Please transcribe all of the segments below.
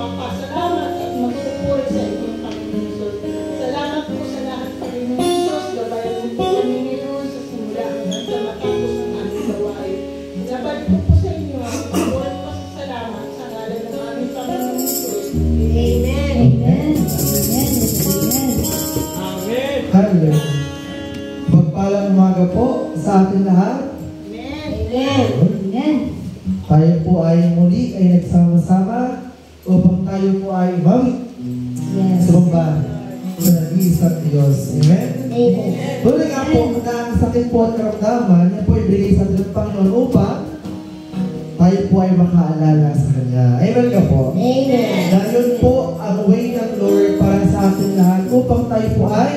magpapasalamat at magpupuri sa inyong Panginoon Diyos. Salamat po sa lahat, Panginoon Diyos. Gabayan mo po kami ngayon sa simula hanggang sa matapos ng aming gawain. Gabay po po sa inyo ang pagbuhat po sa salamat sa ngalan ng aming Panginoon Diyos. Amen. Amen. Amen. Hallelujah. Magpalang umaga po sa ating lahat. Amen. Amen. Tayo po ay muli ay nagsama-sama upang tayo po ay umawit. Yes. Sumamba sa nag-iisang Diyos. Amen? Amen. Tuloy nga po na ang sakit po at karamdaman, yan po ibigay sa atin ng Panginoon upang tayo po ay makaalala sa Kanya. Amen ka po? Amen. Na yun po ang way ng Lord para sa atin lahat upang tayo po ay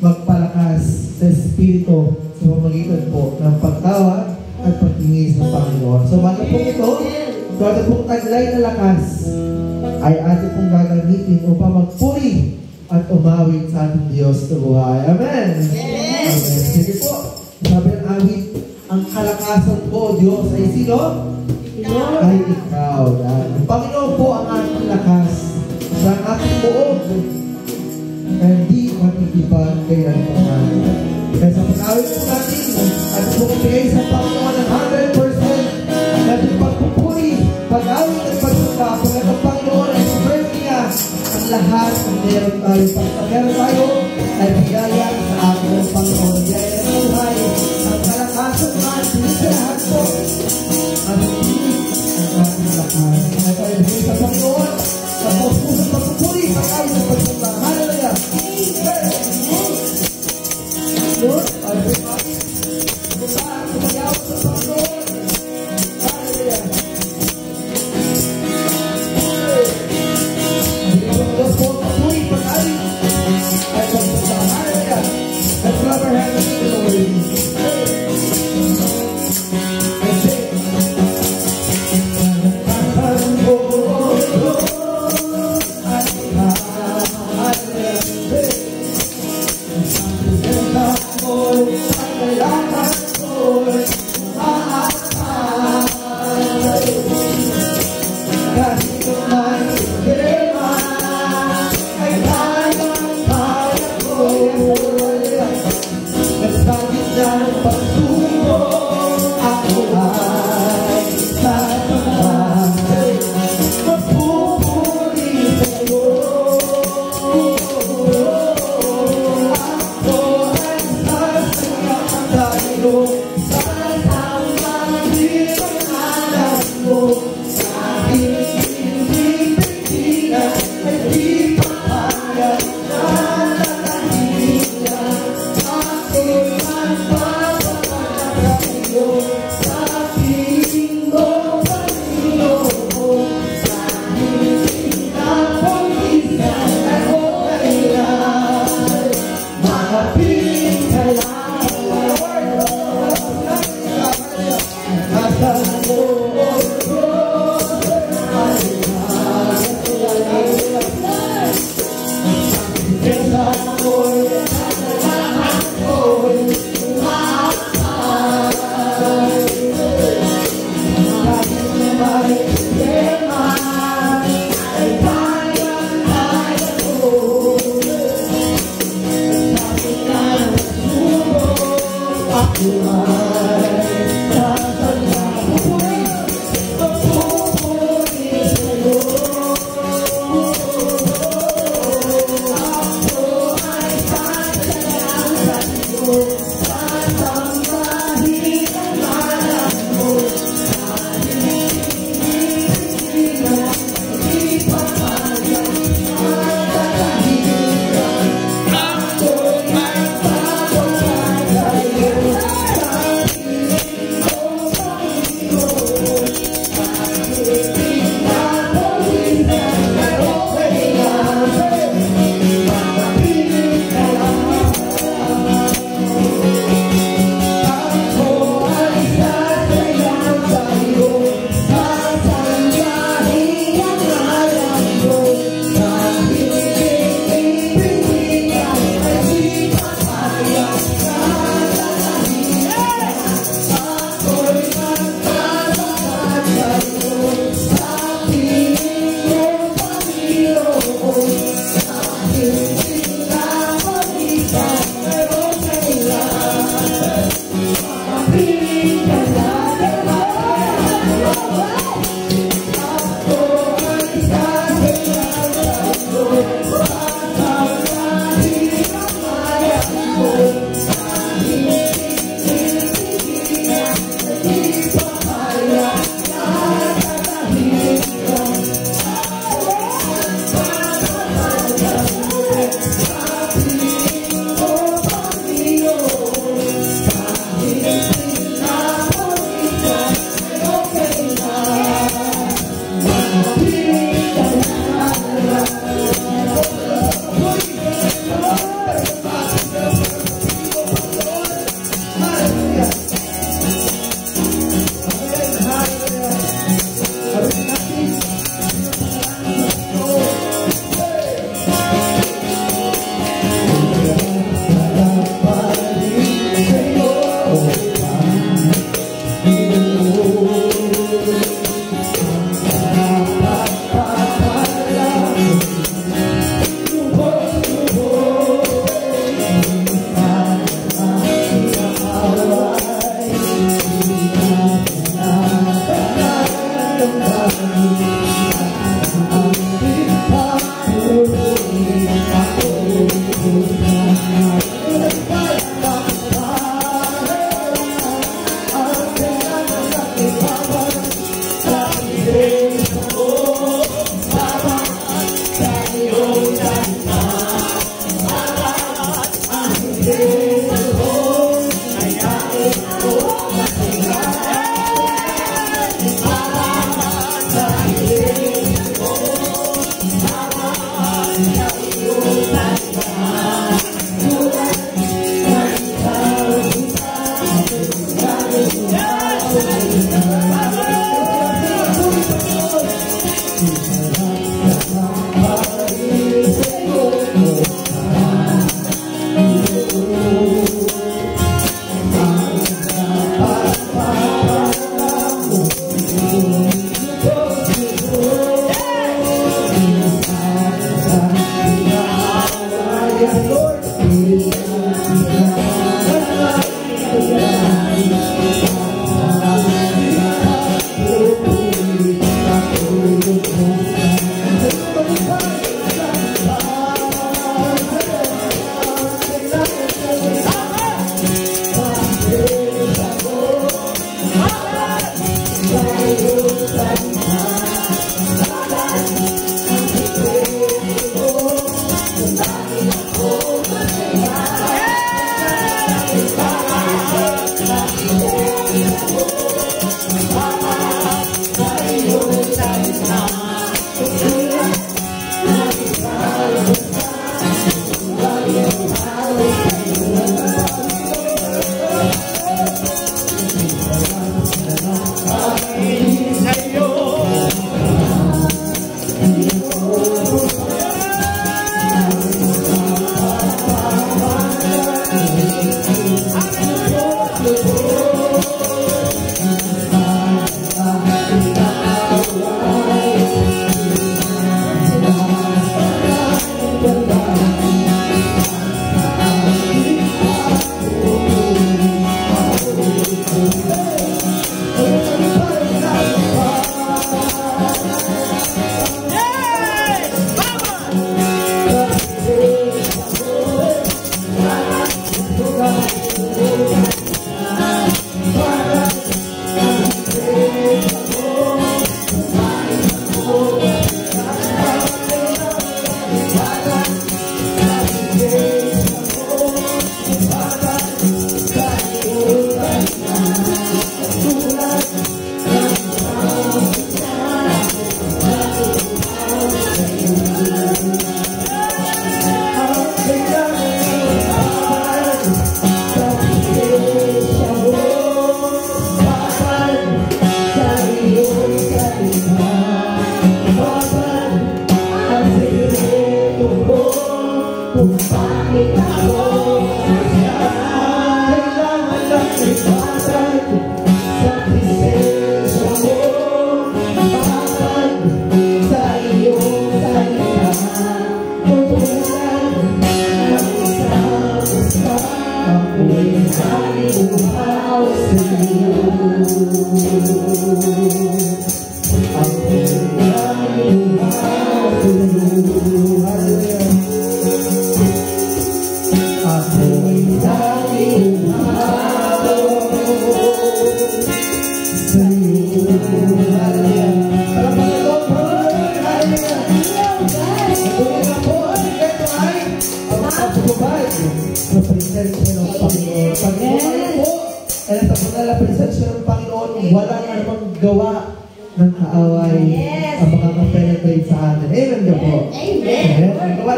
magpalakas sa Espiritu sa pamamagitan po ng pagtawa at pagtingin sa Panginoon. So, bago po ito, so ato pong taglay na lakas ay atin pong gagamitin upang magpuri at umawit sa ating Diyos na buhay. Amen? Amen. Sige po. Sabi ng awit, ang kalakasan ko, Diyos, ay sino? Ay ikaw. Ang Panginoon po ang ating lakas sa ating buong hindi matitibag kaya naman. Kaya sa pag-awit po natin, at pumipigay sa Panginoon ng 100% natin pagpupuri, pag-awit at pagsuka, pagkat ang Panginoon ay serve niya ang lahat ng meron tayo. Pagkat meron tayo ay bigaya sa atin ng Panginoon. Bigaya ng buhay, ang kalakasan natin sa lahat po. At ang ating lakas. Kaya tayo bigay sa Panginoon, sa pusong pagpupuri, pag-awit at pagsuka. Hallelujah! Lord, I pray sumayaw sa Panginoon. Hallelujah. Hindi ko ang Diyos po patuloy pag-alit ay pagpunta. Hallelujah. Let's clap our hands to the Lord. I say,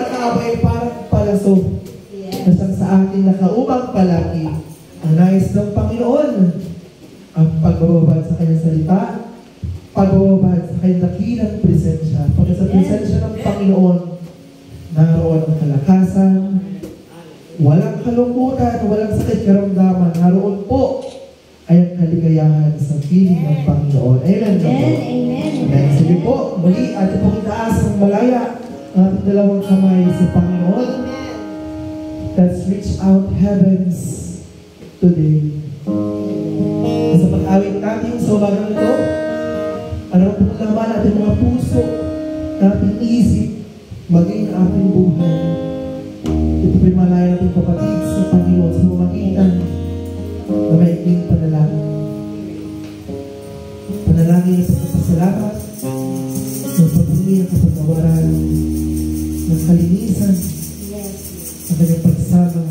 walang abay parang palaso na siyang sa ating nakaumang palagi. Ang nais ng Panginoon, ang pagbababad sa kanyang salita, pagbababad sa kanyang dakilang presensya. Pagkat sa presensya ng Panginoon, naroon ang kalakasan, walang kalungkutan, walang sakit karamdaman, naroon po ay ang kaligayahan sa piling ng Panginoon. Amen. Amen. Amen. Amen. Sige po, muli ating pong itaas ang malaya ang ating dalawang kamay sa Panginoon. Let's reach out heavens today. Sa pag-awit natin sa umagang ito, ano po naman ating mga puso, ating isip, maging ating buhay. Ito po'y malaya natin kapatid sa Panginoon sa mamagitan na maikling panalangin. Panalangin sa pagpasalamat, ng paghingi ng kapatawaran, ng kalinisan, ng kanyang pagsama.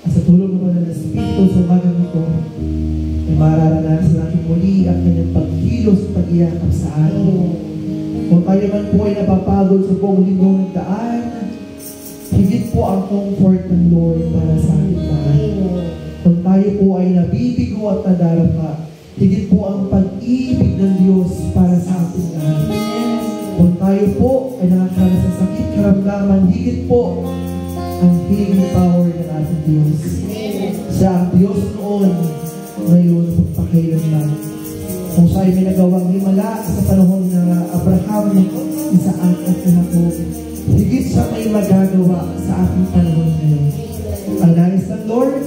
At sa tulong naman ng Espiritu sa umagang ito, ay mararanasan natin muli ang kanyang pagkilos at pag-iyakap sa atin. Kung tayo man po ay napapagod sa buong linggong daan, higit po ang comfort ng Lord para sa ating lahat. Kung tayo po ay nabibigo at nadarapa, higit po ang pag-ibig ng Diyos para sa ating lahat. Kung tayo po ay nakakaroon sa sakit karamdaman, higit po ang healing power ng ating Diyos. Siya ang Diyos noon, ngayon, pagpakailanman. Kung siya ay may nagawang himala sa panahon ng Abraham, Isaac at Jacob, higit siya may magagawa sa ating panahon ngayon. Ang nais ng Lord,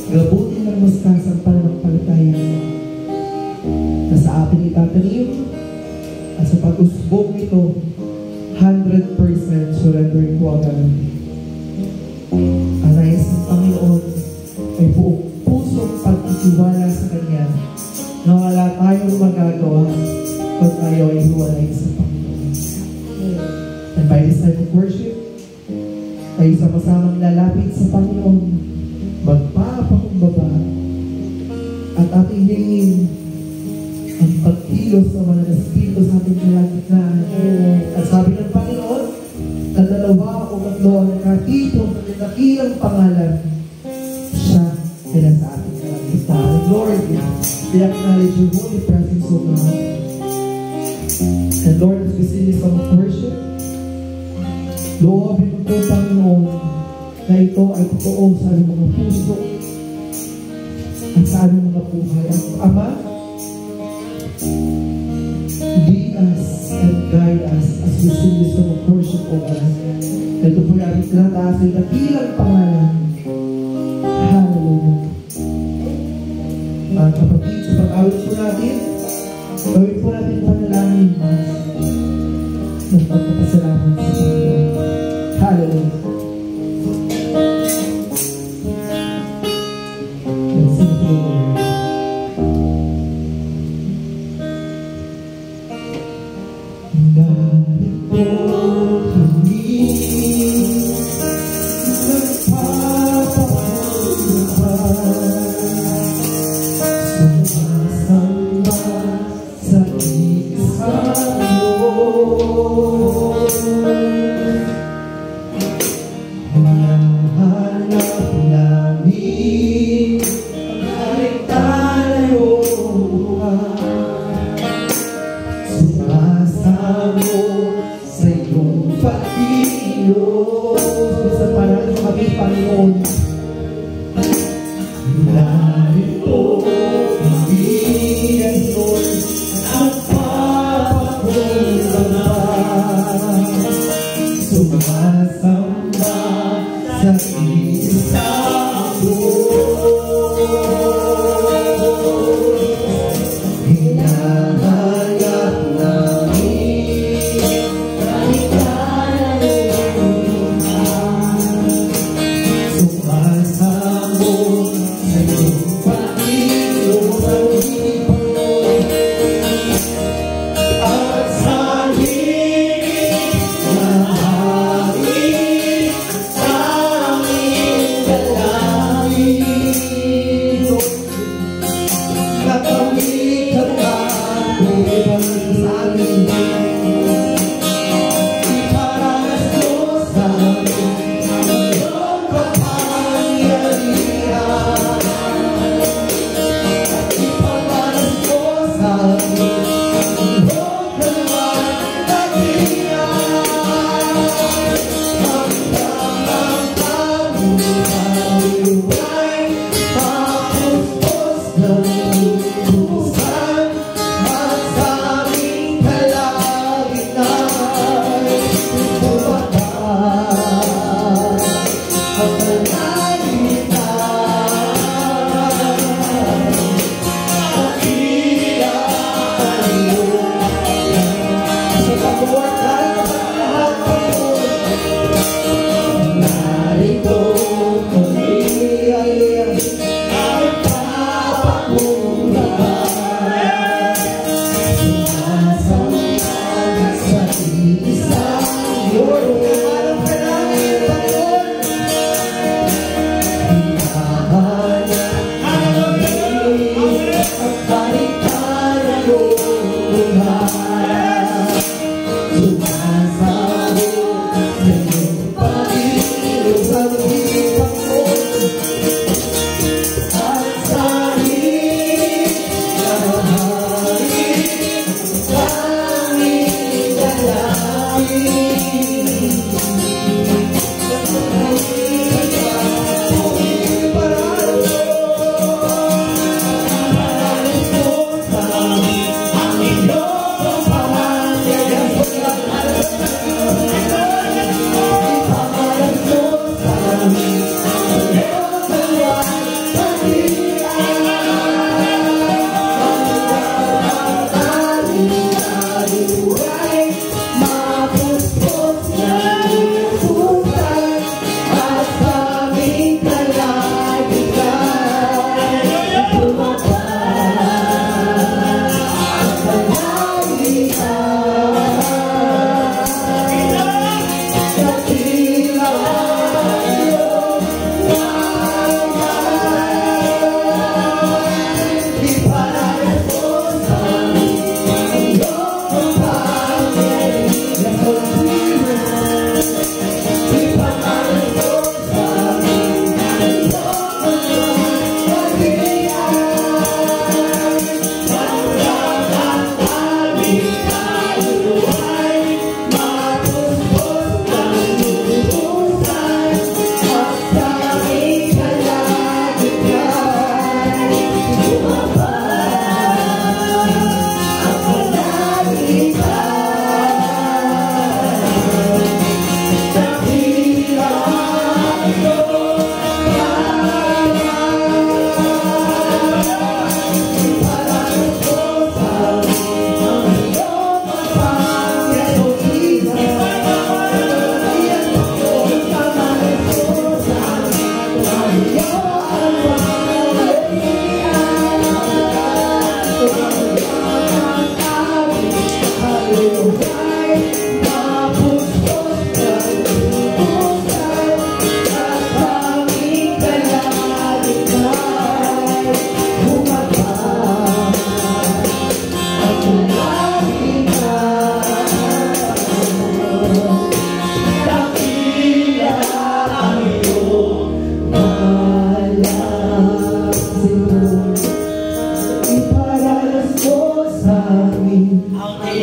gabutin ng mustasang pananampalataya na sa ating itatanim at sa pag-usbog nito, 100% surrender po agad. Ang nais ng Panginoon ay buong pusong pagtitiwala sa Kanya na wala tayong magagawa kung tayo ay hiwalay sa Panginoon. And by this time of worship, ay sama-samang lalapit sa Panginoon, magpapakumbaba at ating hingin ang pagkilos ng mga Espiritu sa ating kalagitnaan. At sabi ng Panginoon, na dalawa o tatlo ang nakatipon sa dakilang pangalan, siya ay nasa ating kalagitnaan. Lord, we acknowledge your holy presence, O God. And Lord, as we sing this song of worship, loobin mo po, Panginoon, na ito ay totoo sa aming mga puso at sa aming mga buhay. At Ama, lead us and guide us as we sing this song of worship, O God. Ito po yung aming tinataas ng dakilang pangalan. Hallelujah. Mga kapatid, sa pag-awit po natin, gawin po natin panalangin ng pagpapasalamat sa Panginoon. Hallelujah. Let's sing to the Lord. Narito kami, nagpapakuluhan, sumasamba sa isang hinahanap namin ang kaligtasan. Sumasamo sa iyong pag-ilos. Sa panahon kami, Panginoon, narito kami, Lord, ang papakuluhan, sumasamba sa isang hinahanap namin sumasamo sa iyong pag-ilos at sa higit na hangin sa aming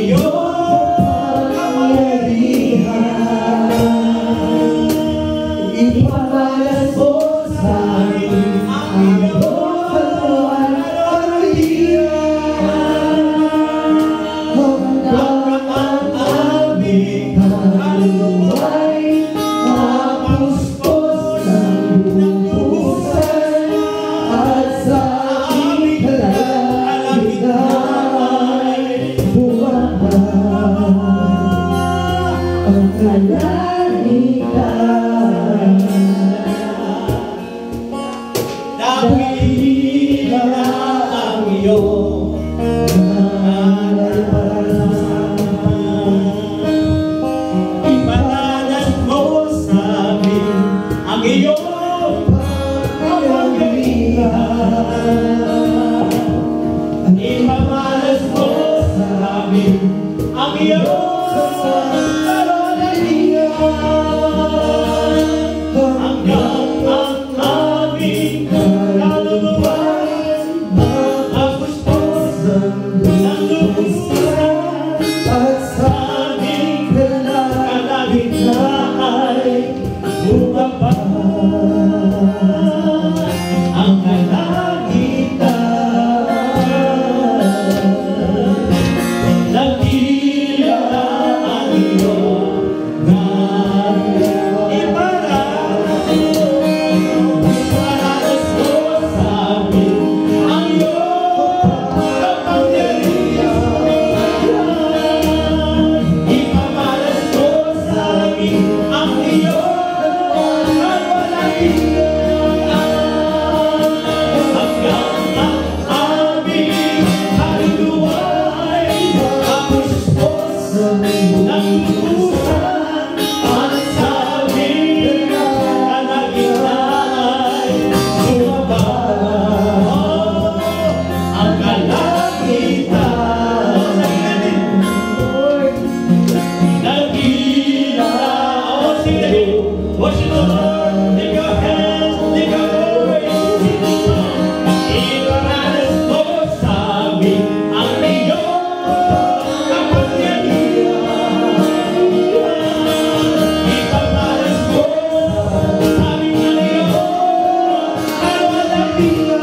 iyong kapangyarihan. Ipamalas mo sa amin ang iyong kaluan at kahiyan. Hanggang ang aming kaluway, mapuspos ng buhusan, at sa aming kalagitnaan bumahan ang kalagitnaan. Dakila ang iyong Ipadalas mo sa amin ang iyong kapangyarihan. Ipamalas mo sa amin ang iyong kapangyarihan. Hanggang ang aming kaluluwan, mapuspos ng lubusan, At sa aming kalagitnaan kalagitnaan bumaba ang kalagitnaan. Dakila ang iyong ngalan. Iparanas mo sa amin ang iyong kapangyarihan. Ipamalas mo sa amin ang iyong kapangyarihan. Hanggang ang aming kaluluway, mapuspos ng lubusan, at sa aming kalagitnaan bumaba ang kalagitnaan. Dakila, oh, sing the hymn. Worship the Lord. Lift your hands, lift your voice. Sing the song. Iparanas mo sa amin ang iyong kapangyarihan. Ipamalas mo sa amin ang iyong kalwalhatian.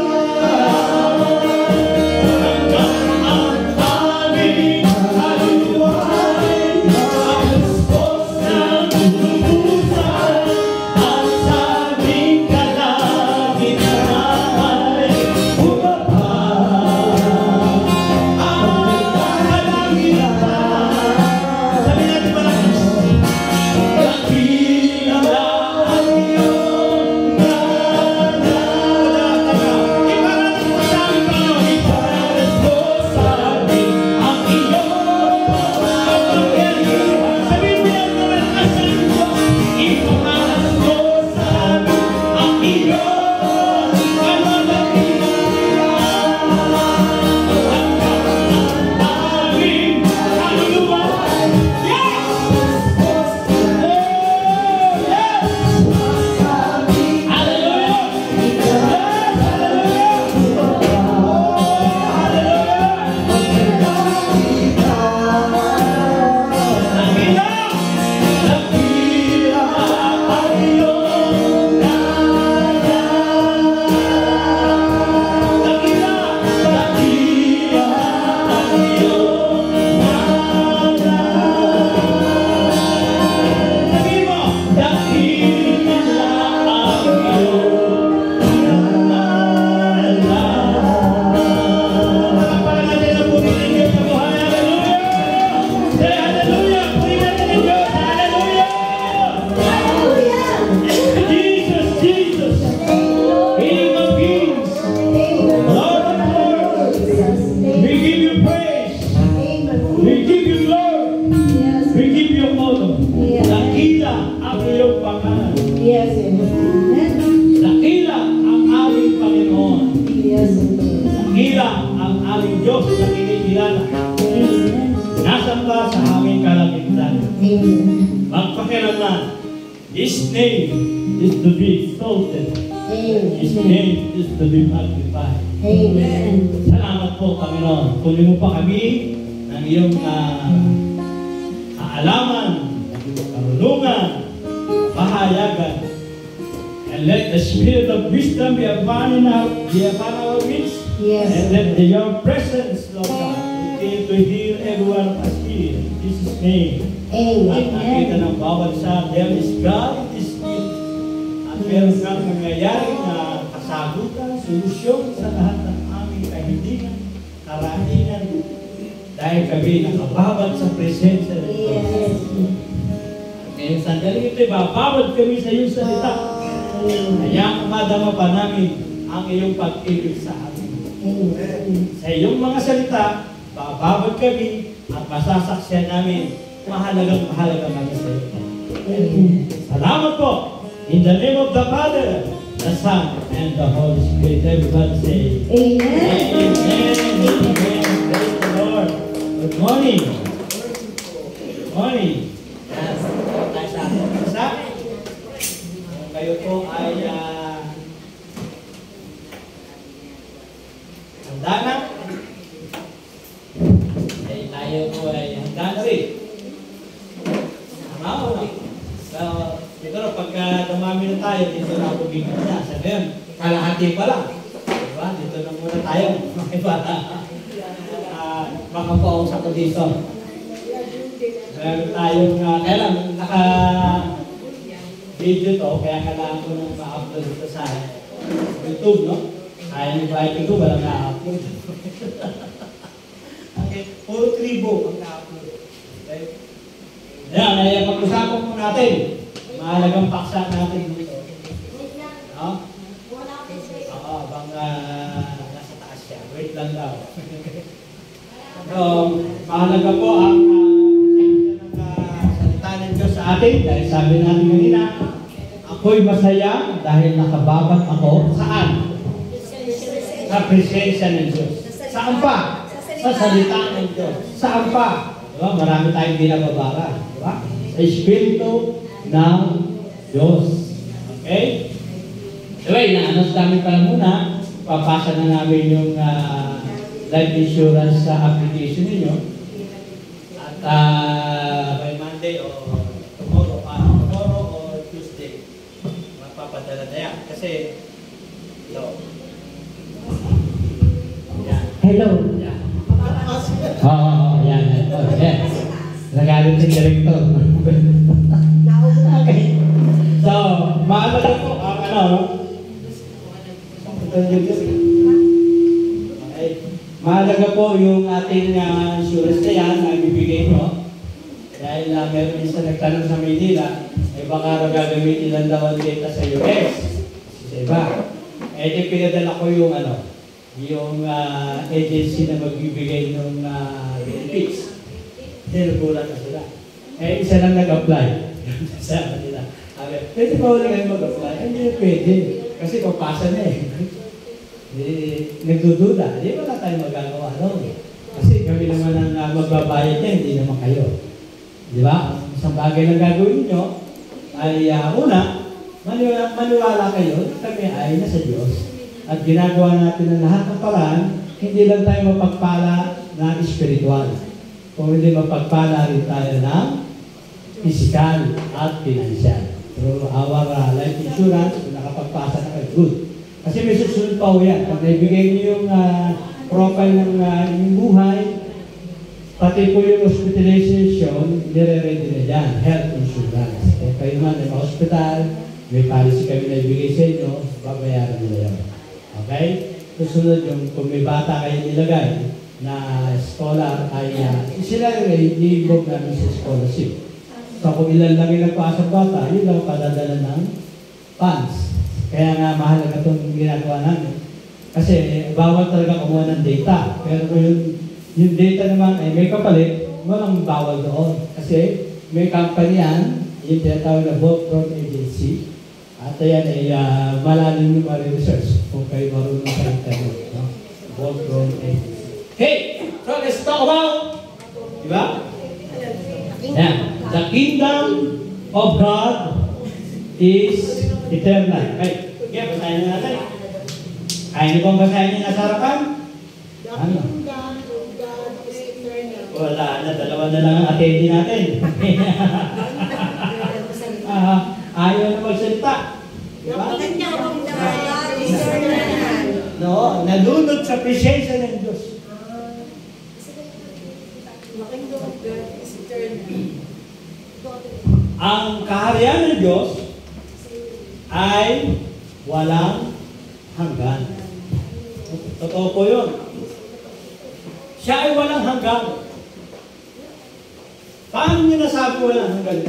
Hanggang ang aming kaluluway, mapuspos ng lubusan, at sa aming kalagitnaan bumaba ang kalagitnaan. Sabi natin malakas. Dakila ang iyong ngalan. Iparanas mo sa amin, Panginoon. Iparanas mo sa amin ang iyong kapangyarihan. Sabihin mo yan na malakas sa Diyos. Iparanas mo sa amin ang iyong kalwalhatian. Hanggang ang aming kaluluwan. Yes! Yes, amen. Dakila ang aming Panginoon. Yes, amen. Dakila ang aming Diyos na kinikilala. Amen. Nasaan ba sa aming kalagitnaan? Amen. Magpakiramdam. His name is to be exalted. His Amen. name is to be magnified. Amen. Salamat po, Panginoon. Tuloy mo pa kami ng iyong kaalaman, karunungan, pahayagan. And let the spirit of wisdom be upon our midst. Yes. And let your presence, Lord God, continue to heal everyone of us here. In Jesus' name. At nakita ng bawat sa there is God in this field. At meron kang nangyayari na kasagutan, solusyon sa lahat ng aming kahilingan, karahinan, dahil kami nakababad sa presensya ng Diyos. Yes. Ngayon sandali ito, bababad kami sa iyong salita. Kaya madama pa namin ang iyong pag-ibig sa amin. Sa iyong mga salita, bababad kami at masasaksiyan namin mahalagang kami sa iyo. Salamat po. In the name of the Father, the Son, and the Holy Spirit. Everybody say, Amen. Amen. Praise the Lord. Good morning. Good morning. Yes. Tayo sa ating isa. Kung kayo po ay handa na. Tayo po ay handa na rin. Tama o na? So, dito na, pagka dumami na tayo, dito na ako bigyan niya. Sa ngayon, kalahati pa lang. Diba? Dito na muna tayo. Makapausap ko dito. Meron tayong, kaya lang, naka-video to, kaya kailangan ko nang ma-upload ito sa YouTube, no? Kaya nyo ba ito, walang na-upload. Okay, puro tribo ang na-upload. Okay? Yan, ay pag-usapan po natin. Mahalagang paksa natin dito. No? Oo, bang nasa taas siya. Wait lang daw. So, mahalaga po ang salita ng Diyos sa atin. Dahil sabi natin kanina, ako'y masaya dahil nakababad ako. Saan? Sa presensya ng Diyos. Saan pa? Sa salita ng Diyos. Saan pa? Diba? Marami tayong di nababara. Diba? Sa Espiritu ng Diyos. Okay? Anyway, na-announce namin pala muna. Papasa na namin yung life insurance sa application ninyo. At by Monday o tomorrow or Tuesday, magpapadala na yan. Kasi, Hello. yan. Yan. Yes. Nagalit si director. Okay. So, mahalaga po ang okay. Mahalaga po yung ating insurance na yan na ibibigay nyo. Dahil meron isa nagtanong sa Maynila, baka gagamitin lang daw ang data sa US. Sa iba. Eh, pinadala ko yung yung agency na magbibigay ng benefits. Nagulat na sila. Eh, isa lang nag-apply. Sa kanila. Pwede pa wala kayo mag-apply? Hindi pwede. Kasi papasa na eh. Nagdududa. Hindi wala tayo magagawa. No? Kasi kami naman ang magbabayad niya, hindi naman kayo. Di ba? Isang bagay na gagawin nyo ay una, maniwala kayo, kami ay nasa Diyos. At ginagawa natin ang lahat ng paraan, hindi lang tayo mapagpala na espiritual. Kung hindi mapagpala rin tayo ng physical at financial. Through our life insurance, kung nakapagpasa na kayo, good. Kasi may susunod pa ho yan. Pag naibigay niyo yung profile ng inyong buhay, pati po yung hospitalization, nire-ready na dyan, health insurance. Kung kayo man ay ma-hospital, may policy kami na ibigay sa inyo, babayaran nila yun. Okay? Susunod yung kung may bata kayo nilagay na scholar ay sila yung i-involve namin sa scholarship. So kung ilan lang yung nagpasa bata, yun lang padadala ng funds. Kaya nga mahalaga itong ginagawa namin. Kasi bawal talaga kumuha ng data. Pero kung yung data naman ay may kapalit, walang bawal doon. Kasi may company yan, yung tinatawag na Voltron Agency. At yan ay malalim yung research kung kayo marunong sa internet. No? Voltron Agency. Hey! So let's talk about, diba? Yan. The kingdom of God is eternal. Okay, basahin na natin. Kaya niyo bang basahin niyo nasa harapan? The kingdom of God is eternal. Wala dalawa na lang ang attendee natin. Ayaw na magsalita. Diba? No, nalunod sa presensya ng Diyos. Ang kaharian ng Diyos ay walang hanggan. Totoo po yun. Siya ay walang hanggan. Paano niyo nasabi walang hanggan?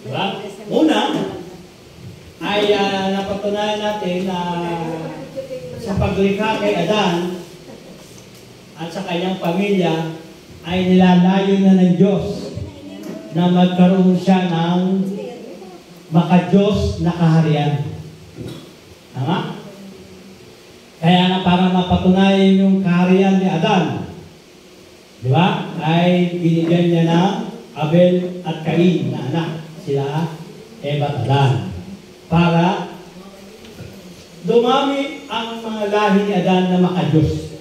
Diba? Una, ay napatunayan natin na sa paglikha kay Adan at sa kanyang pamilya ay nilalayo na ng Diyos na magkaroon siya ng maka-Diyos na kaharian. Tama? Kaya nga para mapatunayan yung kaharian ni Adan, di ba? Ay binigyan niya ng Abel at Cain na anak. Sila Eva at Adan. Para dumami ang mga lahi ni Adan na maka-Diyos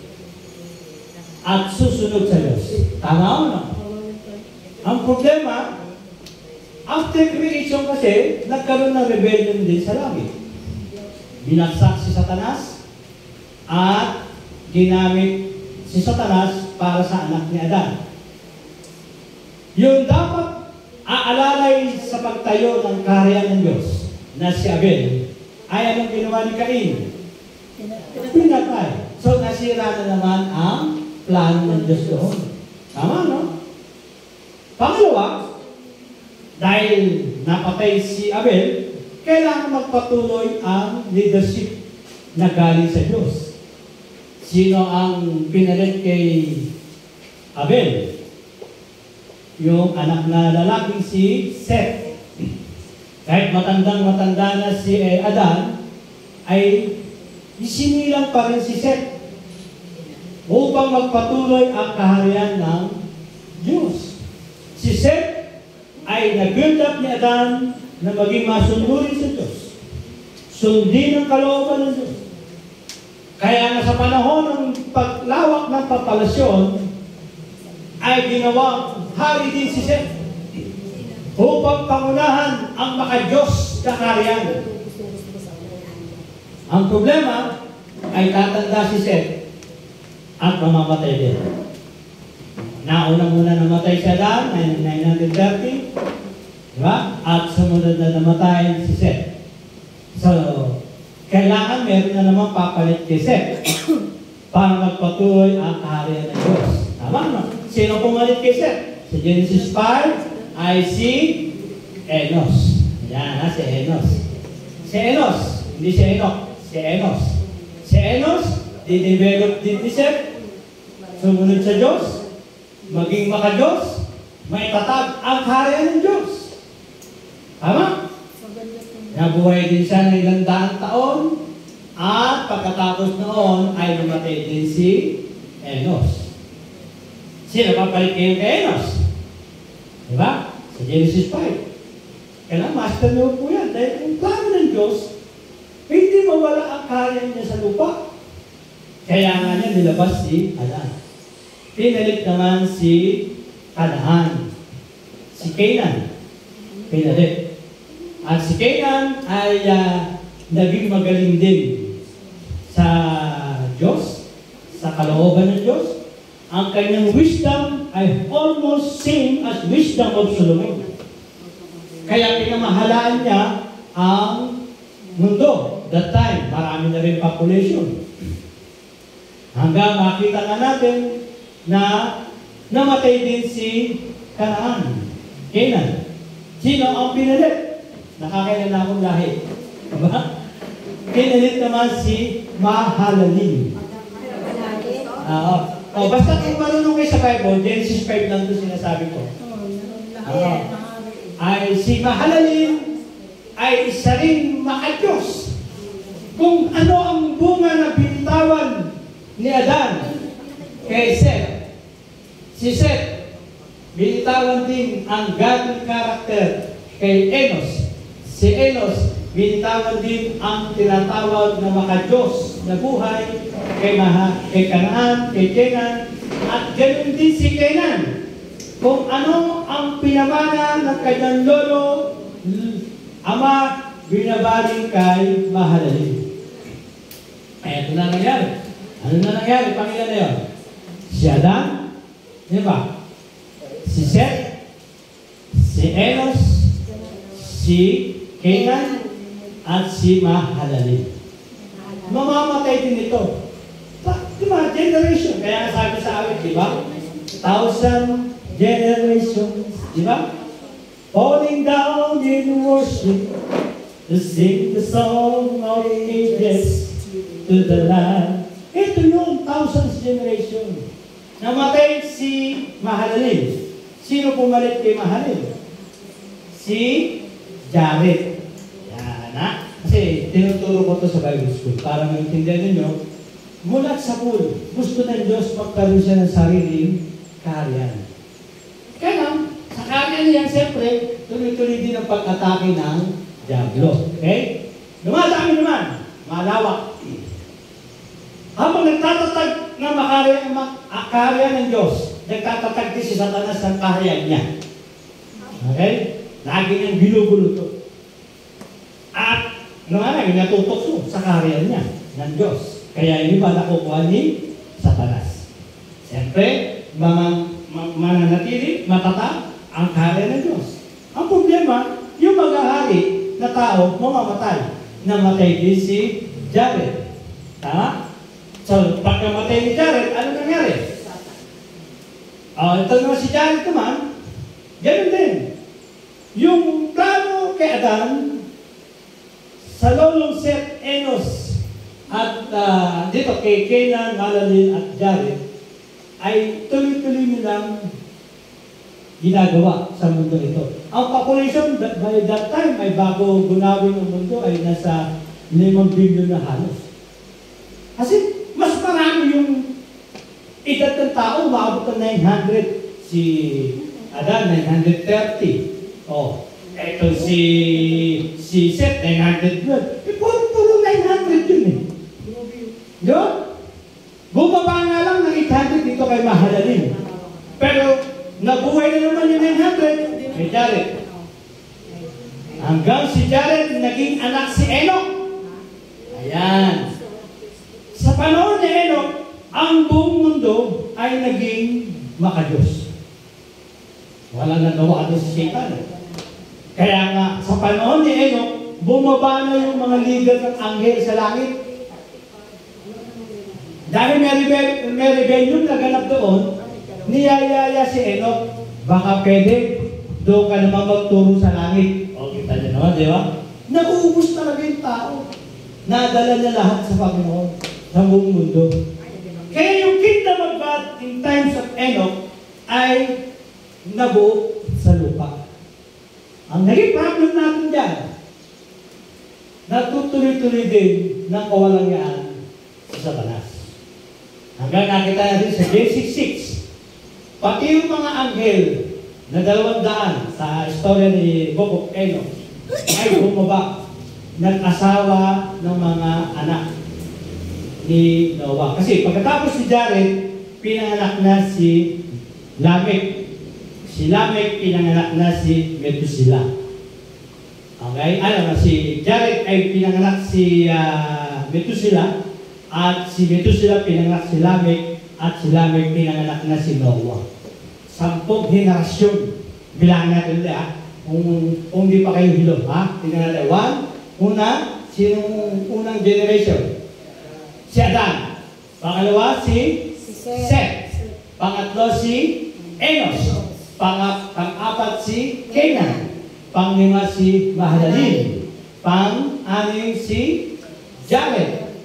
at susunod sa Diyos. Tama o no? Ang problema, after creation kasi, nagkaroon ng rebellion din sa langit. Binagsak si Satanas at ginamit si Satanas para sa anak ni Adan. Yung dapat aalalay sa pagtayo ng kaharian ng Diyos na si Abel ay anong ginawa ni Cain? Pinatay. So nasira na naman ang plano ng Diyos doon. Tama, no? Pangalawa, dahil napatay si Abel, kailangan magpatuloy ang leadership na galing sa Diyos. Sino ang pinalit kay Abel? Yung anak na lalaking si Seth. Kahit matandang-matanda na si Adan, ay isinilang pa rin si Seth upang magpatuloy ang kaharian ng Diyos. Si Seth ay nag-build up ni Adan na maging masunurin sa Diyos. Sundin ang kalooban ng Diyos. Kaya na sa panahon ng paglawak ng papalasyon, ay ginawang hari din si Seth upang pangunahan ang maka-Diyos na kaharian. Ang problema ay tatanda si Seth at mamamatay din. Nauna muna namatay si Adan, 930, diba? At sumunod na namatay si Seth. So, kailangan meron na naman papalit kay Seth para magpatuloy ang kaharian ng Diyos. Tama no? Sino pumalit kay Seth? Sa Genesis 5 ay si Enos. Yan ha, si Enos. Si Enos, hindi si Enoch, si Enos. Si Enos, didevelop din ni Seth, sumunod sa Diyos, maging maka-Diyos, maitatag ang kaharian ng Diyos. Tama? Nabuhay din siya ng 100 taon at pagkatapos noon ay namatay din si Enos. Sino papalit kayo kay Enos? Diba? Sa Genesis 5. Kailangan master nyo po yan. Dahil yung plano ng Diyos, hindi mawala ang kaharian niya sa lupa. Kaya nga niya nilabas si Adan. Pinalit naman si Canaan. Si Canaan. Pinalit. At si Canaan ay naging magaling din sa Diyos, sa kalooban ng Diyos. Ang kanyang wisdom ay almost same as wisdom of Solomon. Kaya pinamahalaan niya ang mundo. That time, marami na rin population. Hanggang makita na natin na namatay din si Canaan. Canaan. Sino ang pinalit? Nakakailan na akong lahi. Diba? Pinalit naman si Mahalalel. Basta kung marunong kayo sa Bible, Genesis 5 lang ito sinasabi ko. Ay si Mahalalel ay isa rin maka-Diyos. Kung ano ang bunga na binitawan ni Adan kay Seth. Si Seth, binitawan din ang godly character kay Enos. Si Enos, binitawan din ang tinatawag na maka-Diyos na buhay kay Canaan, kay Canaan, at ganun din si Kenan. Kung ano ang pinamana ng kanyang lolo, ama, binabaling kay Mahalalel. Ito na nangyari. Ano na nangyari? Pangilan na yun? Si Adan, di ba? Si Seth, si Enos, si Kenan, at si Mahalalel. Mamamatay din ito. Diba? Generation. Kaya sabi sa awit, diba? 1,000 generations. Diba? Falling down in worship to sing the song of ages to the Lamb. Ito yung 1,000 generation. Namatay si Mahalalel. Sino pumalit kay Mahalalel? Si Jared. Yan na. Kasi tinuturo ko to sa Bible School para maintindihan ninyo, mula sa pool, gusto ng Diyos magkaroon siya ng sariling kaharian. Kaya sa kaharian niyan, siyempre, tuloy-tuloy din ang pag-atake ng Diablo. Okay? Dumadami naman, malawak. Habang nagtatatag ng kaharian ng Diyos, nagtatatag din si Satanas ng kaharian niya. Okay? Lagi niyang ginugulo to. At natutok sa kaharian niya ng Diyos. Kaya hindi ba nakukuha ni Satanas? Siyempre, mananatili, matatag ang kaharian ng Diyos. Ang problema, yung maghahari na tao, mamamatay. Namatay din si Jared. Tama? So, pagkamatay ni Jared, ano nangyari? Ito naman si Jared naman, ganun din. Yung plano kay Adan, sa lolong Seth, Enos, at dito kay Kenan, Mahalalel at Jared, ay tuloy-tuloy nilang ginagawa sa mundo ito. Ang population, by that time, ay bago gunawin ng mundo, ay nasa 5 billion na halos. Kasi, mas marami yung edad ng tao, maabot ng 900. Si Adan, 930. Eto si Seth, 912. Puro 900 yun eh. Yun? Bumaba nga lang ng 800 dito kay Mahalalel. Pero, nabuhay na naman yung 900 kay Jared. Hanggang si Jared, naging anak si Enoch. Ayan. Sa panahon ni Enoch, ang buong mundo ay naging makadiyos. Walang nagawa doon si Satan. Kaya nga, sa panahon ni Enoch, bumaba na yung mga leader ng anghel sa langit. Dahil may rebellion na ganap doon, niyayaya si Enoch, baka pwede, doon ka naman magturo sa langit. O, kita niyo naman, di ba? Nauubos talaga yung tao. Nadala niya lahat sa Panginoon, sa buong mundo. Kaya yung kingdom of God in times of Enoch ay nabuo sa lupa. Ang naging problem natin dyan, natutuloy-tuloy din ng kawalangyaan sa Satanas. Hanggang nakita natin sa Genesis 6, pati yung mga anghel na 200 sa istorya ni Book of Enoch ay bumaba, nag-asawa ng mga anak ni Noah. Kasi pagkatapos ni Jared, pinanganak na si Lamech. Si Lamech, pinanganak na si Methuselah. Okay? Si Jared ay pinanganak si Methuselah, at si Methuselah pinanganak si Lamech, at si Lamech pinanganak na si Noah. 10 henerasyon. Bilangan natin ulit, kung di pa kayo hilo. Tingnan natin. 1, sinong unang generation? Si Adan. Pangalawa, si Seth. Pangatlo, si Enos. Pang-apat, si Kenan. Pang-5, si Mahalalel. Pang-6, si Jared.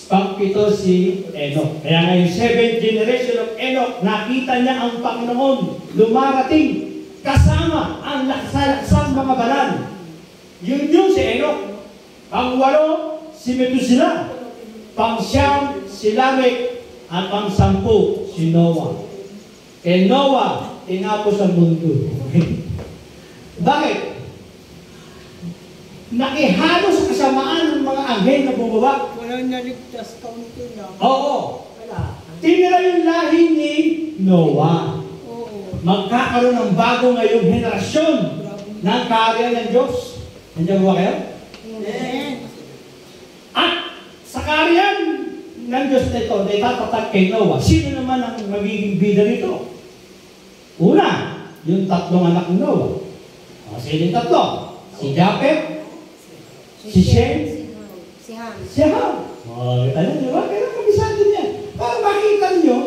Pang-7, si Enoch. Kaya ngayon, 7th generation of Enoch, nakita niya ang Panginoon lumarating kasama ang laksang mga banal. Yun si Enoch. Pang-8, si Methuselah. Pang-9, si Lamech. At pang-10, si Noah. Kay Noah, tinapos ang mundo. Bakit? Nakihalo sa kasamaan ng mga anghel na bumaba. Walang naligtas, kaunti lang. Oo. Wala. tinira yung lahi ni Noah. Oo. Magkakaroon ng bago ngayong henerasyon ng kaharian ng Diyos. Nandiyan ba kayo? Amen. At sa kaharian ng Diyos na ito, na itatatag kay Noah, sino naman ang magiging bida nito? Una, yung tatlong anak ng Noah. Sino yung tatlo? Si Japhet, si Shem, Si Ham. si Ham. Kita nyo, di ba? Kaya kabisado niya. Para makita nyo,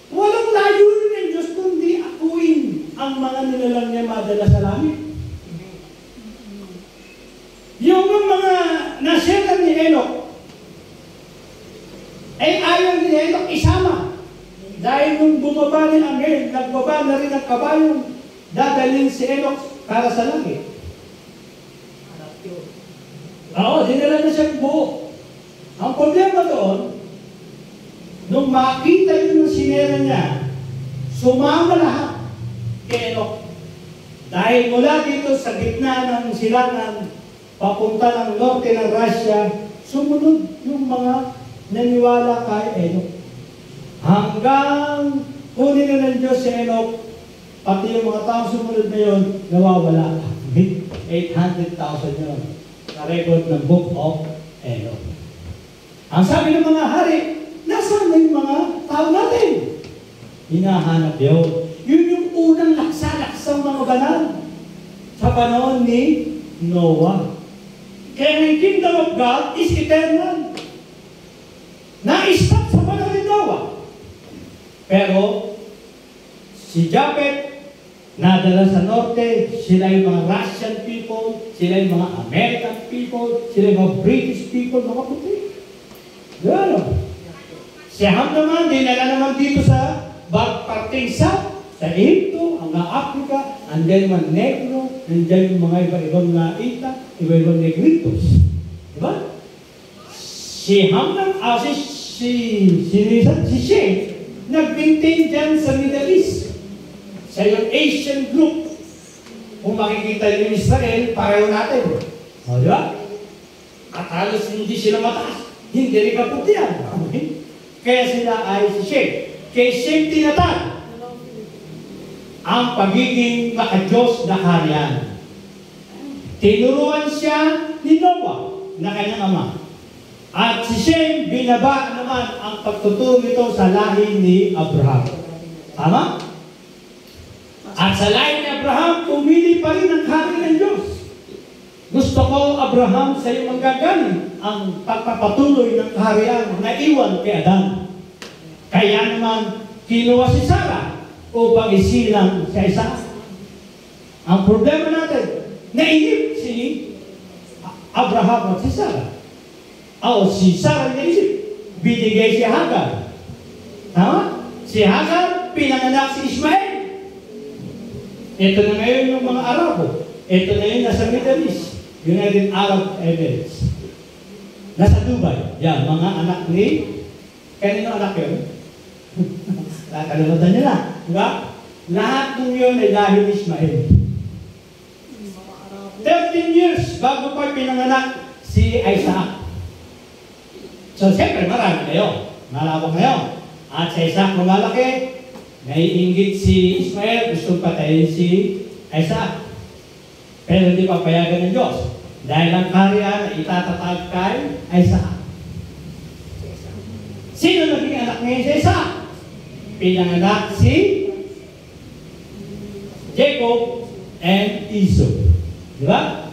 walang layunin ng Diyos kundi akuin ang mga nilalang niya madala sa langit. Yung mga nasira ni Enoch, ay ayaw ni Enoch isama. Dahil nung bumaba ni Angel, nagbaba na rin ang kabayong dadalhin si Enoch para sa langit. Oo, dinala na siyang buo. Ang problema doon, nung makita yun ng sinera niya, sumama lahat kay Enoch. Dahil mula dito sa gitna ng silangan, papunta ng norte ng Russia, sumunod yung mga naniwala kay Enoch. Hanggang kunin na ng Diyos si Enoch, pati yung mga taong sumunod na yun, nawawala. 800,000 yun. Na-record ng Book of Enoch. Ang sabi ng mga hari, nasaan na yung mga tao natin? Hinahanap yun. Yun yung unang laksa-laksang mga banal sa panahon ni Noah. Kaya yung kingdom of God is eternal. Na-stop sa panahon ni Noah. Pero, si Japhet, nadala sa norte, sila yung mga Russian people, sila yung mga American people, sila yung mga British people, mga puti. Gano'n. Si Ham naman, dinala naman dito sa parting south, sa Egypto, hanggang Africa, andyan yung mga negro, andyan yung mga iba-ibang naita, iba-ibang negritos. Diba? Si Ham naman, si Shem, nag-maintain dyan sa Middle East. Sa yung Asian group, kung makikita yung Israel, pareho natin. O, di ba? At halos hindi sila mataas. Hindi rin kaputihan. Kaya sila ay si Shem. Kay Shem tinatag ang pagiging makadiyos na kaharian. Tinuruan siya ni Noah na kanyang ama. At si Shem, binaba naman ang pagtuturo nito sa lahi ni Abraham. Tama? At sa lahi ni Abraham, pumili pa rin ang kaharian ng Diyos. Gusto ko, Abraham, sa iyo manggagaling ang pagpapatuloy ng kaharian na iwan kay Adan. Kaya naman, kinuha si Sarah upang isilang sa isa. Ang problema natin, nainip si Abraham at si Sarah. O si Sarah naisip, binigay si Hagar. Tama? Si Hagar, pinanganak si Ismael. Ito na ngayon yung mga Arabo. Ito na yun nasa Middle East. United Arab Emirates. Nasa Dubai. Yan, mga anak ni... Kanino anak yun? Nakalimutan nyo na. Diba? Lahat ng yun ay dahil Ismael. 13 years bago pa pinanganak si Isaac. So, siyempre, marami kayo. Malawak kayo. At sa Isaac lumalaki, naiinggit si Ismael, gusto patayin si Isaac. Pero hindi papayagan ng Diyos. Dahil ang kaharian ay itatatag kay Isaac. Sino naging anak ngayon si Isaac? Pinanganak si Jacob and Esau. Di ba?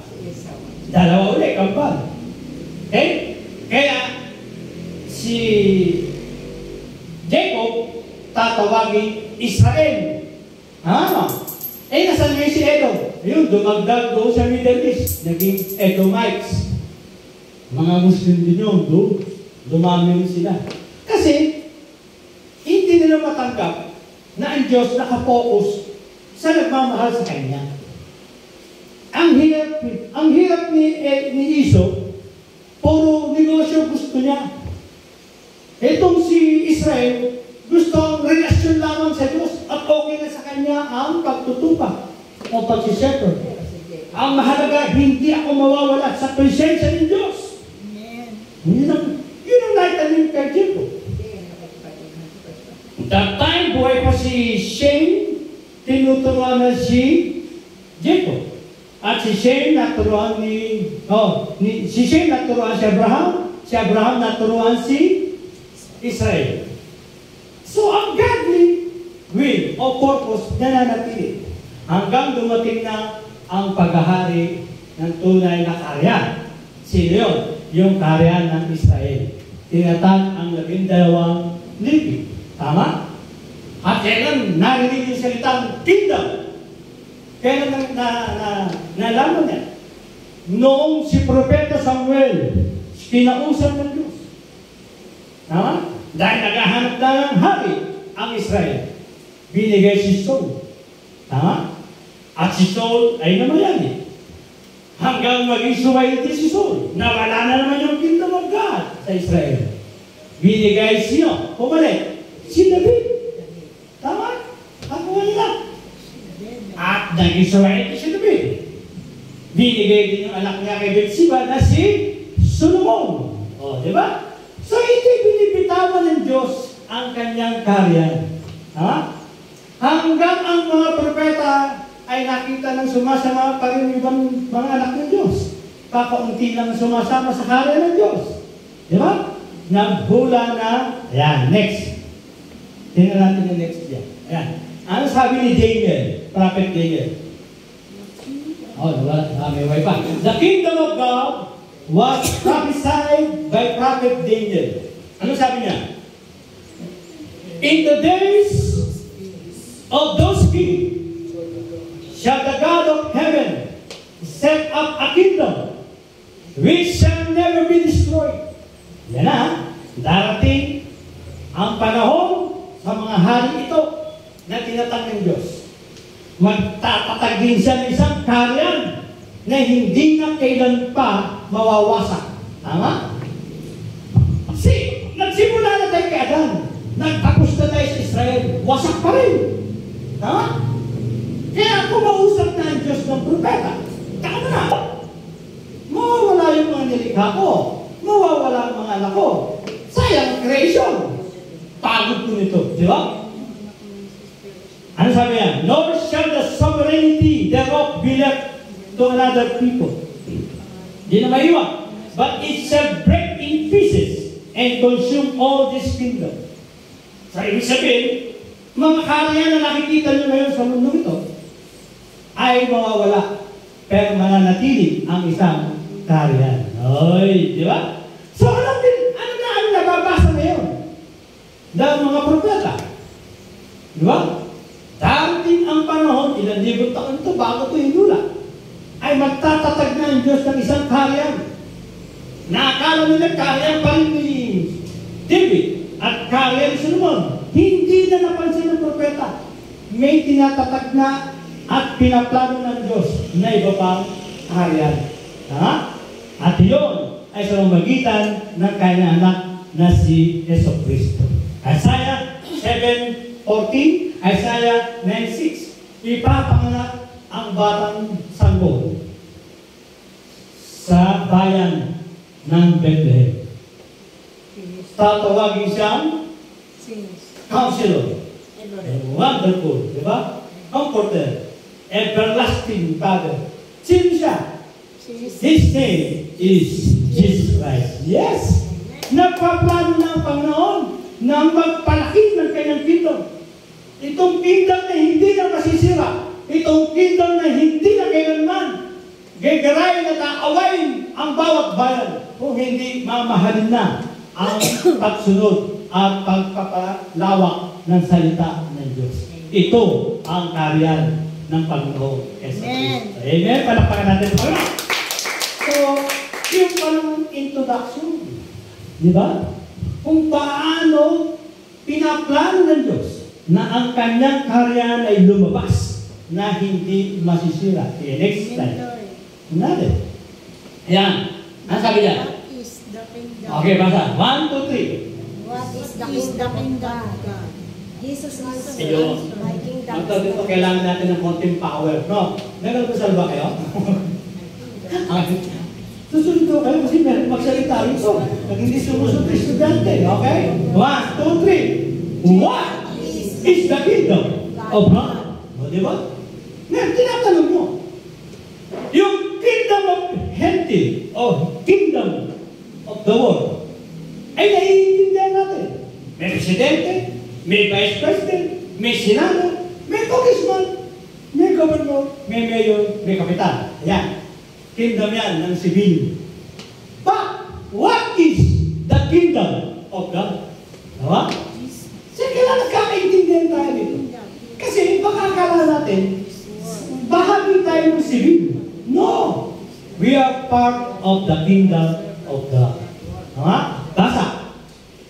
Dalawa ulit, kampal. Okay? Kaya, si Jacob tatawagin Israel. Nasaan ngayon si Edom? Ayun, dumagdag doon sa Middle East. Naging Edomites. Mga Muslim din yun, doon. Dumami rin sila. Kasi, hindi nila matanggap na ang Diyos nakapokus sa nagmamahal sa Kanya. Ang hirap ni Esau, puro negosyo gusto niya. Itong si Israel, gusto ang relasyon lamang sa Diyos at okay na sa Kanya ang pagtutupa o pagsishepherd. Ang mahalaga, hindi ako mawawala sa presensya ng Diyos. Amen. Yun ang naitanim kay Jacob. That time, buhay pa si Shem, tinuturuan na si Jacob. At si Shem naturuan si Shem naturuan si Abraham naturuan si Israel. So, ang godly will o purpose nananatili hanggang dumating na ang paghahari ng tunay na karyan. Sino yun? Yung karyan ng Israel. Tinatag ang 12 lipi. Tama? At kailan narinig yung salitang kingdom? Kailan nalaman niya? Noong si Propeta Samuel, kinausap ng Diyos. Tama? Dahil naghahanap na ng hari ang Israel. Binigay si Saul. Tama? At si Saul ay namayani. Hanggang maging sumayti si Saul. Nawala na naman yung kingdom of God sa Israel. Binigay sino? Pumalik. Si David. Tama? At wala. At naging sumayti si David. Binigay din yung anak niya kay Bathsheba na si Solomon. O, di ba? So, hindi binibitawan ng Diyos ang kanyang karyan. Ha? Hanggang ang mga propeta ay nakita ng sumasama pa rin ibang mga anak ng Diyos. Kakaunti lang sumasama sa karya ng Diyos. Di ba? Naghula na. Ayan, next. Tingnan natin yung next yan. Ayan. Ano sabi ni Daniel? Prophet Daniel. Oh, diba? May way pa. The kingdom of God was prophesied by Prophet Daniel. Ano sabi niya? In the days of those kings, shall the God of heaven set up a kingdom which shall never be destroyed. Yan na, darating ang panahon sa mga hari ito na tinatag ng Diyos. Magtatatag din siya ng isang karyan na hindi na kailan pa mawawasak. Tama? Kasi nagsimula na tayo kay Adan. Nagtapos na tayo sa Israel. Wasak pa rin. Tama? Kaya kumausap na ang Diyos ng propeta. Taka na! Mawawala yung mga nilikha ko. Mawawala ang mga anak ko. Sayang creation. Pagod ko nito. Di ba? Ano sabi niya? Nor shall the sovereignty thereof be left to another people. Di na maiwan. But it shall break in pieces and consume all this kingdom. So, ibig sabihin, mga karya na nakikita nyo ngayon sa mundo ito, ay mawawala, pero mananatili ang isang karyan. Oy, di ba? So, ano na ang nababasa ngayon? Dahil mga propeta. Di ba? Darating ang panahon, ilang libong taon ito, bago ito hinula, ay magtatatag na ang Diyos ng isang karyan. Nakakala nila karyan pa rin ni David at karyan ni Solomon. Hindi na napansin ng propeta. May tinatatag na at pinaplano ng Diyos na iba pang karyan. At yun ay sa pamamagitan ng kanyang anak na si Jesucristo. Isaiah 7:14, Isaiah 9:6, ipapanganak ang batang sanggol sa bayan ng Bethlehem. Tatawagin siyang Counselor, Wonderful, di ba? Comforter, Everlasting Father. Sino siya? His name is Jesus Christ. Yes! Nagpaplano ng Panginoon na magpalaki ng kanyang kingdom. Itong kingdom na hindi na masisira. Itong kingdom na hindi na kailanman gagarayin at aawain ang bawat bayan kung hindi mamahalin na ang pagsunod at pagpapalawak ng salita ng Diyos. Ito ang karyan ng Panginoon Jesus Cristo. Amen. Palakpakan natin. So, yung parang introduction, di ba? Kung paano pinaplano ng Diyos na ang kanyang karyan ay lumabas na hindi masisira. Okay, next slide. Natin. Ayan. Ano sabi niya? What is the kingdom? Okay, basa. 1, 2, 3. What is the kingdom of God? Jesus is Ayun. my kingdom. Ang tawag dito, kailangan natin ng konting power. No? Nagkakasal ba kayo? Susunod ko kayo kasi meron magsalita rito. Pag hindi sumusunod, estudyante. Okay? 1, 2, 3. What is the kingdom of God. O, di ba? Ngayon, tinatanong mo, yung kingdom of Henti, o kingdom of the world, ay naiintindihan natin. May presidente, may vice president, may senado, may congressman, may governor, may mayor, may kapitan. Ayan. Kingdom yan ng civil. But, what is the kingdom of God? Diba? Sige, kailangan nagkakaintindihan tayo dito. Kasi baka akala natin, bahagi tayo ng civil. No! We are part of the kingdom of God. Diba? Basa.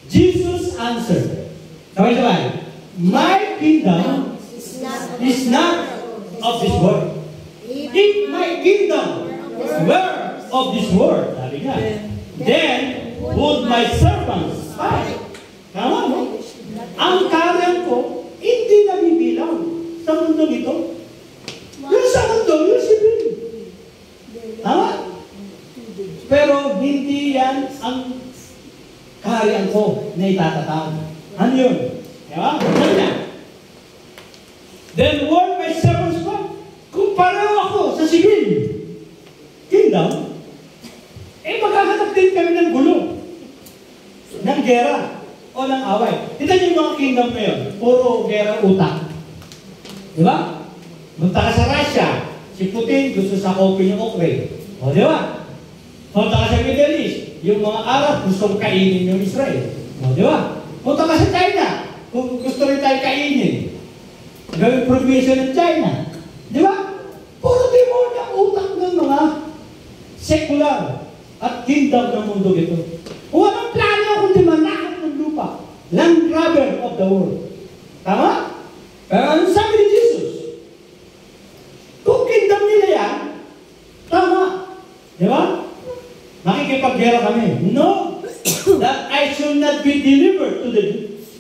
Jesus answered. Sabay-sabay. My kingdom is not of this world. If my kingdom were of this world, sabi nga, then would my servants fight. Tama, no? Ang karyan ko, hindi nabibilang sa mundo nito. Yung sa mundo, yung civil. Tama? Pero hindi yan ang karyan ko na itatatawag. Ano yun? Diba? Ano yan? Then were my servants fight. Kung pareho ako sa civil kingdom, maghahanap din kami ng gulo, ng gera, o ng away. Tignan niyo yung mga kingdom ngayon, puro gera utak. Di ba? Punta ka sa Russia, si Putin gusto sa kopin yung Ukraine. O di ba? Punta ka sa Middle East, yung mga Arab gusto kainin yung Israel. O di ba? Punta ka sa China, kung gusto rin tayo kainin. Gawing provision ng China. Di ba? Puro demonyo ang utak ng mga secular at kingdom ng mundo ito. Walang plano kundi manakot ng lupa. Land grabber of the world. Tama? Pero ano sabi ni Jesus? Kung kingdom nila yan, tama. Di ba? Makikipaggera kami. No. That I should not be delivered to the Jews.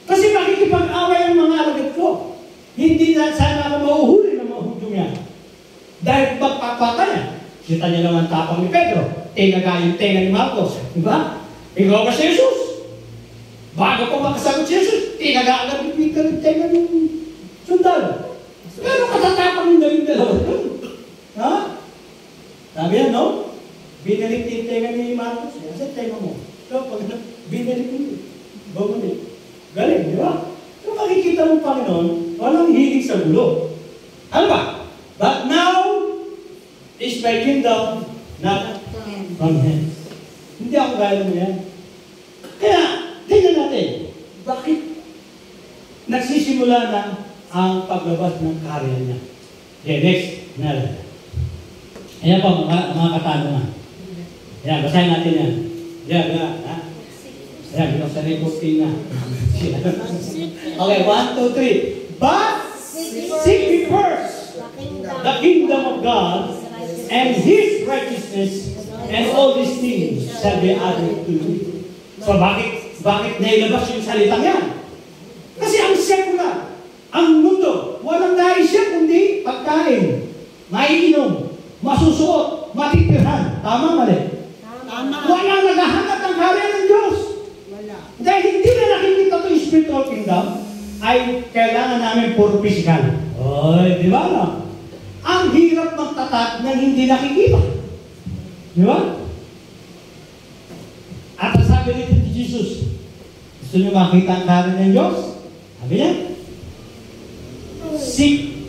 Kasi makikipag-away ang mga alagad ko. Hindi na sana ako mauhuli ng mga hudyong yan. Dahil magpapatay. Kita niyo lang ang tapang ni Pedro. Tinaga yung tenga ni Marcos. Diba? Ikaw ba si Jesus? Bago pa makasagot si Jesus, tinaga agad ni Peter yung tenga ng sundalo. Pero katatapang yung galing dalawa. Ha? Sabi yan, no? Binalik yung tenga ni Marcos. Kasi tenga mo. So, pag binalik mo, bumalik. Galing, di ba? So, makikita mo, Panginoon, walang hilig sa gulo. Ano ba? But now, is my kingdom not from hence. Hindi ako gaya mo yan. Kaya, tingnan natin, bakit nagsisimula na ang paglabas ng karya niya. Okay, next. Ayan po, mga katanungan. Ayan, basahin natin yan. Ayan, ha? Ayan, binuksan na yung 14 na. Okay, 1, 2, 3. But, seek me first the kingdom of God and His righteousness, and all these things shall be added to you. So bakit nailabas yung salitang yan? Kasi ang secular, ang mundo, walang nais siya kundi pagkain, maiinom, masusuot, matitirhan. Tama, mali? Tama. Walang naghahanap ng karya ng Diyos. Wala. Dahil hindi na nakikita ito yung spiritual kingdom, ay kailangan namin puro physical. Oy, di ba na? Ang hirap magtatag na hindi nakikita. Di ba? At ang sabi dito ni Jesus, gusto niyo makita ang karya ng Diyos? Sabi niya, seek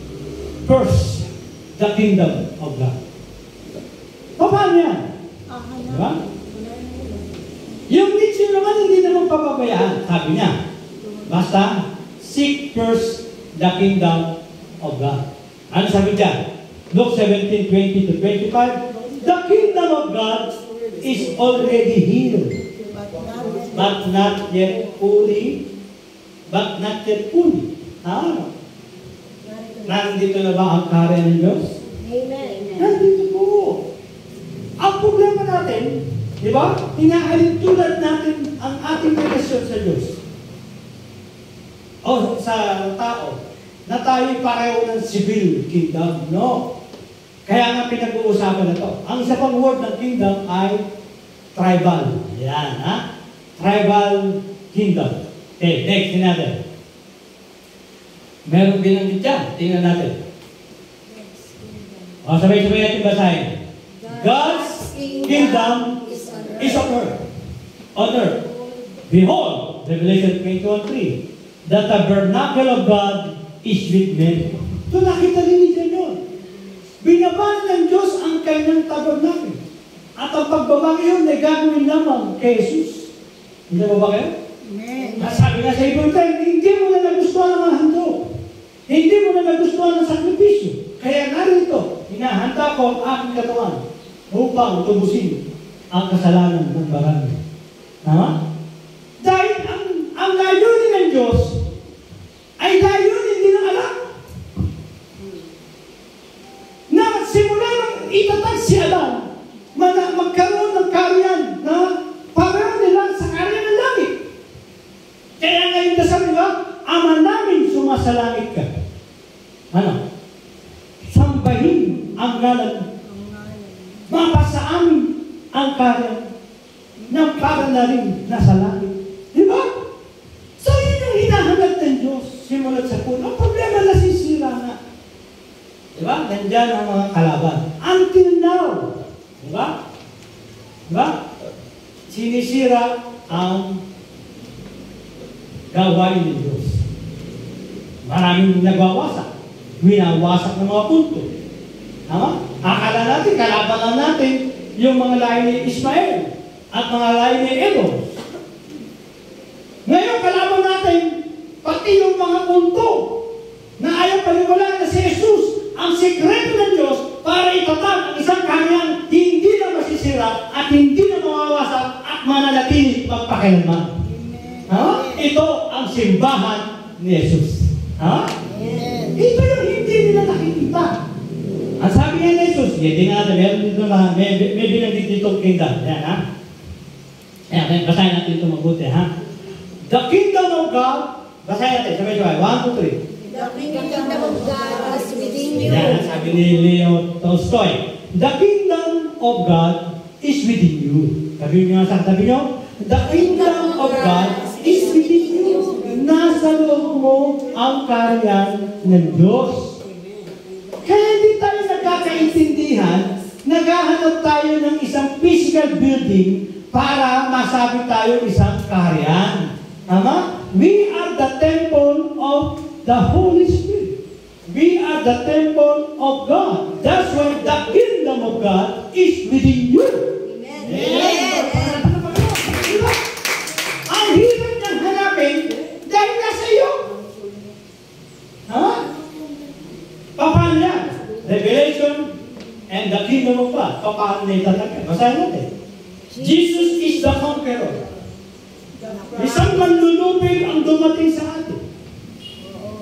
first the kingdom of God. Paano yan? Di ba? Yung nicho naman, hindi naman papabayaan. Sabi niya, basta, seek first the kingdom of God. Ano sabi dyan? Luke 17:20-25, the kingdom of God is already here, but not yet fully. Nandito na ba ang karya ng Diyos? Amen. Nandito po. Ang problema natin, di ba? Inaalintulad natin ang ating relasyon sa Diyos. O sa tao, na tayo pareho ng civil kingdom. No. Kaya nga pinag-uusapan na to. Ang isa pang word ng kingdom ay tribal. Yan, ha? Tribal kingdom. Okay, next natin. Meron binanggit dyan. Tingnan natin. O, sabay-sabay natin basahin. God's kingdom is on earth. On earth. Behold, Revelation 21:3, the tabernacle of God is with men. Ito nakita rin niya yun. Binaban ng Diyos ang kanyang tabernacle. At ang pagbaba yun ay gagawin lamang kay Jesus. Hindi ba ba kayo? At sabi nga sa ibang tayo, hindi mo na nagustuhan ang mga handog. Hindi mo na nagustuhan ang sakripisyo. Kaya narito, hinahanda ko ang aking katawan upang tubusin ang kasalanan ng marami. Tama? Dahil ang layunin ng Diyos ay layunin din ng anak. Na simula nang itatag si Adam, magkaroon ng karyan na pareho nila sa karyan ng langit. Kaya ngayon dasal nila, Ama namin sumasalangit ka. Ano? Sambahin ang ngalan. Mapasa amin ang karyan na para na rin nasa langit. Di ba? So yun yung hinahanap ng Diyos simulat sa puno. Ang problema nasisira na. Di ba? Nandyan ang mga kalaban. Until now. Di ba? Di ba? Sinisira ang gawain ng Diyos. Maraming nagwawasak. Winawasak ng mga punto. Tama? Akala natin, kalaban lang natin yung mga lahi ni Ismael at mga lahi ni Edom. Ngayon, kalaban natin pati yung mga punto na ayaw paniwalaan na si Jesus ang sikreto ng Diyos para itatag ang isang kaharian hindi na masisira at hindi na mawawasak at mananatili magpakailanman. Ito ang simbahan ni Jesus. Ito yung hindi nila nakikita. Ang sabi nga ni Jesus, hindi nga natin, meron dito na, may binanggit ditong kingdom. Yan, ha? Ayan, basahin natin ito mabuti, ha? The kingdom of God, basahin natin, sabay-sabay, 1, 2, 3. The kingdom of God is within you. Yan, sabi ni Leo Tolstoy. The kingdom of God is within you. Sabi nyo nga sa katabi nyo, the kingdom of God is within you. Nasa loob mo ang karyan ng Diyos. Kaya hindi tayo nagkakaintindihan, naghahanap tayo ng isang physical building para masabi tayo isang kaharian. Tama? We are the temple of the Holy Spirit. We are the temple of God. That's why the kingdom of God is within you. Amen. Ang hirap niyang hanapin dahil nasa iyo. Tama? Paano yan? Revelation and the kingdom of God. Paano na itatagyan? Basahin natin. Jesus is the conqueror. Isang manlulupig ang dumating sa atin.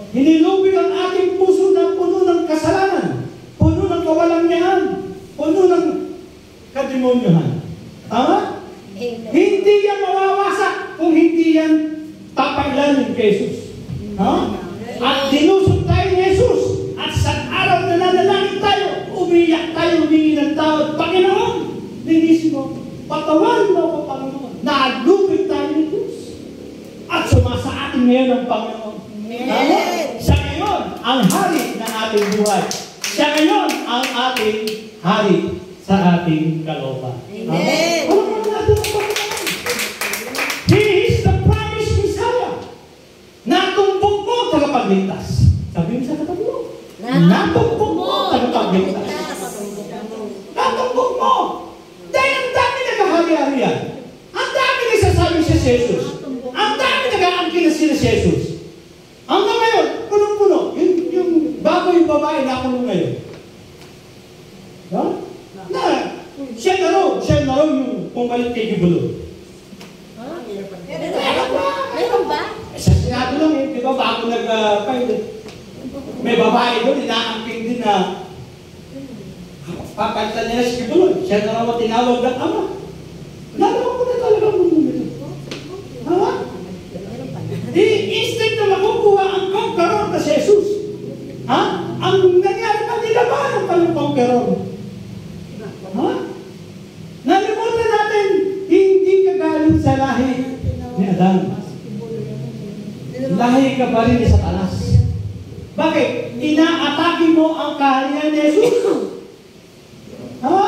Hinilupig ang ating puso na puno ng kasalanan, puno ng kawalangyaan, puno ng kademonyohan. Tama? Hindi yan mawawasak kung hindi yan papailanin kay Jesus. At dinusog tayo ni Jesus. At sa araw na nanalangin tayo, umiyak tayo, humingi ng tawad. Panginoon, linis mo, patawan mo ko, Panginoon. Nalupig tayo ni Diyos. At sumasa atin ngayon ang Panginoon. Siya ngayon ang hari ng ating buhay. Siya ngayon ang ating hari sa ating kalooban. Amen. He is the promised Messiah. Natumbok mo, tagapagligtas. Sabi mo sa katabi mo. Natumbok mo, tagapagligtas. Natumbok mo. Dahil ang dami nagahari-harian. Ang dami nagsasabi siya si Jesus. Ang dami nag-aangkin na sila si Jesus. Hanggang ngayon, punong-puno. Yung bago yung babae na ako ngayon. Ha? Na, siya na raw yung pumalit kay Gibulo. Meron ba? Sa Senado lang eh, di ba bago nag-pilot. May babae doon, inaangking din na papalitan nila si Gibulo. Siya na raw tinawag ng ama. Nalaman ko na talaga ang mundo nito. Ha? Instead na makukuha ang conqueror na si Jesus. Ha? Ang nangyari pa, nilabanan pa yung conqueror. Ha? Nalimutan natin, hindi ka galing sa lahi ni Adan. Lahi ka pa rin sa talas. inaatake mo ang kaharian ni Jesus. Ha?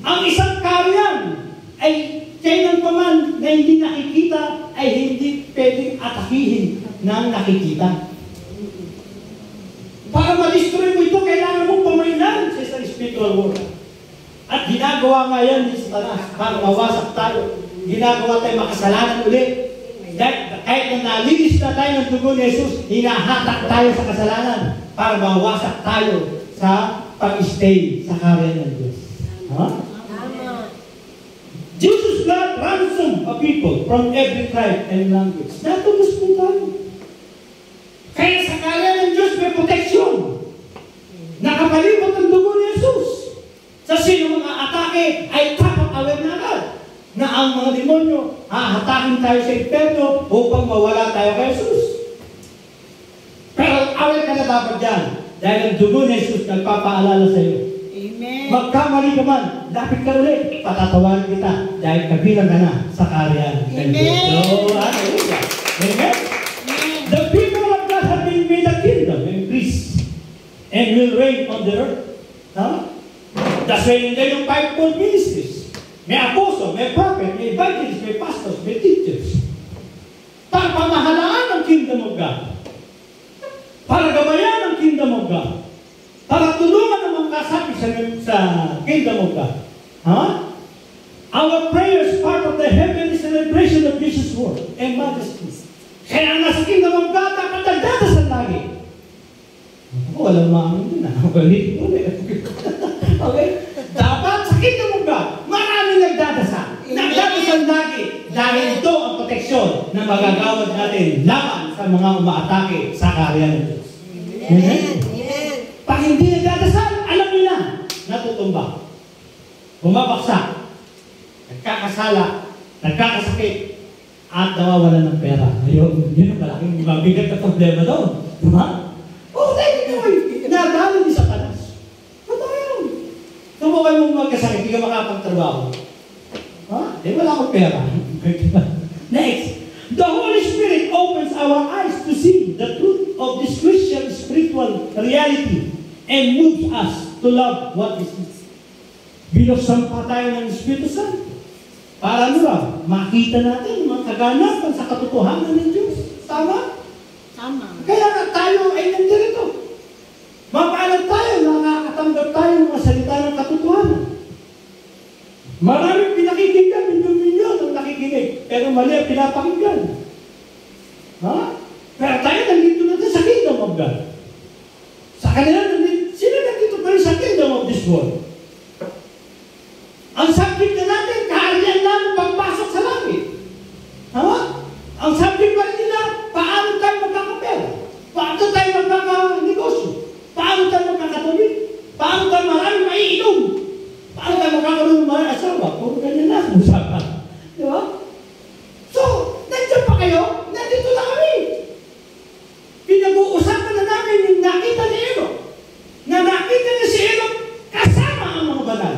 Ang isang kaharian ay kailan pa man na hindi nakikita ay hindi pwedeng atakihin ng nakikita. Para ma-destroy mo ito, kailangan mong pamailan sa isang spiritual world. At ginagawa nga yan ni Satanas para mawasak tayo. Ginagawa tayo makasalanan ulit. Dahil kahit na nalinis na tayo ng dugo ni Jesus, hinahatak tayo sa kasalanan para mawasak tayo sa pag-stay sa kaharian ng Diyos. Ha? Jesus God ransomed a people from every tribe and language. Natulus po tayo. Kaya sa kaharian ng Diyos may protection. Nakapalibot ang dugo ni Jesus. Sa sino mga atake ay dapat aware na agad na ang mga demonyo hahatakin tayo sa impyerno upang mawala tayo kay Jesus. Pero aware ka na dapat dyan dahil ang dugo ni Jesus nagpapaalala sa iyo. Amen. Magkamali ka man, lapit ka ulit, patatawarin kita dahil kabilang ka na sa kaharian. Amen. So, hallelujah. Amen? The people of God have been made a kingdom and priest and will reign on the earth. Huh? That's why hindi yung fivefold ministries. May apostle, may prophet, may evangelist, may pastors, may teachers. Para pamahalaan ang kingdom of God. Para gabayan ang kingdom of God. Para tulungan ang mga kasapi sa kingdom of God. Huh? Our prayer is part of the heavenly celebration of Jesus' word and majesty. Kaya nasa kingdom of God, dapat nagdadasal lagi. Walang maamin din okay? Dapat sa kingdom of God, maraming nagdadasal. Nagdadasal lagi. Dahil ito ang proteksyon na magagawad natin laban sa mga umaatake sa kaharian ng Diyos. Amen? Pag hindi nagdadasal, alam nila, natutumba. Bumabaksak. Nagkakasala. Nagkakasakit. At nawawalan ng pera. Ayun, yun ang malaking mabigat na problema doon. Diba? Oo, dahil ito ay nadalo ni Satanas. Matayon. Subukan mong magkasakit, hindi ka makapagtrabaho. Ha? Eh, wala akong pera. Next. The Holy Spirit opens our eyes to see the truth of this Christian spiritual reality and moves us to love what is it. Binuksan pa tayo ng Espiritu Santo. Para ano ba? Makita natin mga kaganapan sa katotohanan ng Diyos. Tama? Tama. Kaya nga tayo ay nandito. Mapaalam tayo, nakakatanggap tayo ng mga salita ng katotohanan. Maraming pinakikinggan, milyon-milyon ang nakikinig. Pero mali ang pinapakinggan. Ha? Pero tayo nandito natin sa kingdom of God. Sa kanila nandito, sino nandito pa rin sa kingdom of this world? Ang subject na natin, kaharian namin pagpasok sa langit. Ha? Ang subject pa rin nila, paano tayo magkakapera? Paano tayo magkakanegosyo? Paano tayo magkakatuloy? Paano tayo maraming maiinom? Paano tayo magkakaroon ng mga asawa? Puro ganyan na ang usapan. Di ba? So, nandiyan pa kayo? Nandito na kami. Pinag-uusapan na namin yung nakita ni Enoch. Na nakita niya si Enoch kasama ang mga banal.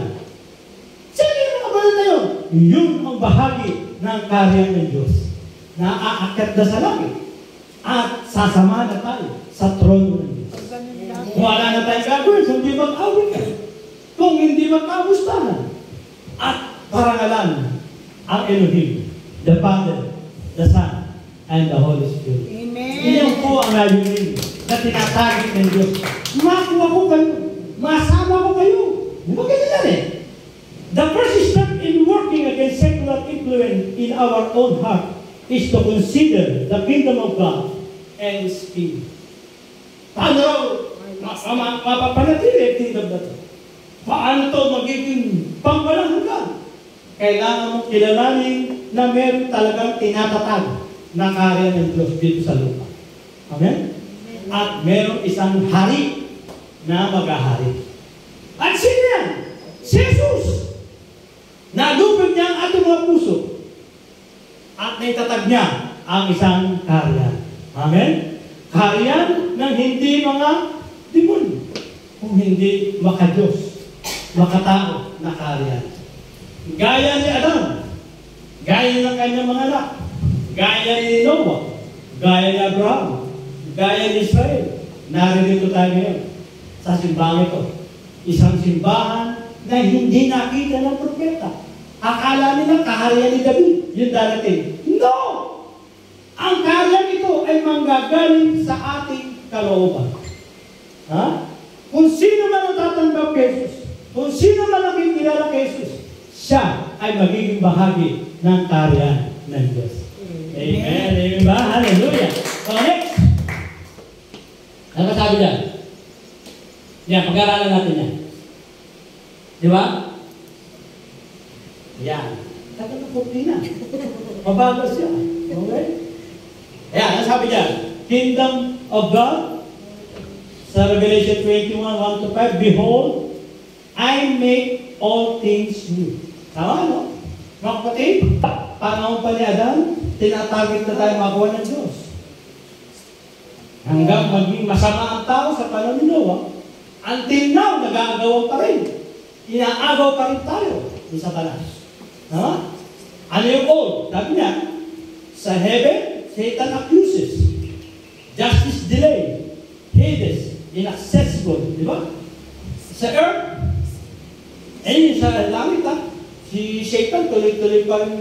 Sino yung mga banal na yun? Yun ang bahagi ng kaharian ng Diyos na aakyat na sa langit at sasama na tayo sa trono ng Diyos. Kung wala na tayong gagawin, kung hindi mag-awit ka, kung hindi magkamustahan, at parangalan ang Elohim, the Father, the Son, and the Holy Spirit. Amen. Iyan po ang layunin na tinatagit ng Diyos. Makuha ko kayo, masama ko kayo. Di ba ganyan yan eh? The first step in working against secular influence in our own heart is to consider the kingdom of God and His King. Paano raw mapapanatili ang kingdom na ito? Paano ito magiging pangwalang hanggan? Kailangan mong kilalanin na meron talagang tinatatag na kaharian ng Diyos dito sa lupa. Amen? At meron isang hari na maghahari. At sino yan? Si Jesus! Nalupig niya ang ating mga puso at naitatag niya ang isang kaharian. Amen? Kaharian ng hindi mga demonyo, kung hindi makadiyos, makatao na kaharian. Gaya ni Adam, gaya ng kanyang mga anak, gaya ni Noah, gaya ni Abraham, gaya ni Israel, Naririto tayo ngayon sa simbahan ito. Isang simbahan na hindi nakita ng propeta. Akala nila kaharian ni David, yung darating. No! Ang kaharian ito ay manggagaling sa ating kalooban. Ha? Kung sino man ang tatanggap kay Jesus, kung sino man ang kikilala kay Jesus, siya ay magiging bahagi ng kaharian ng Diyos. Amen. Amen ba? Hallelujah. So next. Ano ba sabi dyan? Yan, pag-aralan natin yan. Di ba? Yan. Tagal na pukli na. Mabagal siya. Okay? Yan, ano sabi dyan? Kingdom of God. Sa Revelation 21, 1-5, Behold, I make all things new. Tama, no? Mga kapatid, panahon pa ni Adan, tinatagit na tayo makuha ng Diyos. Hanggang maging masama ang tao sa panahon ni Noah, until now, nag-aagawan pa rin. Inaagaw pa rin tayo ni Satanas. Tama? Ano yung old? Sabi niya, sa heaven, Satan accuses. Justice delayed. Hades, inaccessible. Di ba? Sa earth, sa langit, si Satan tuloy-tuloy pa rin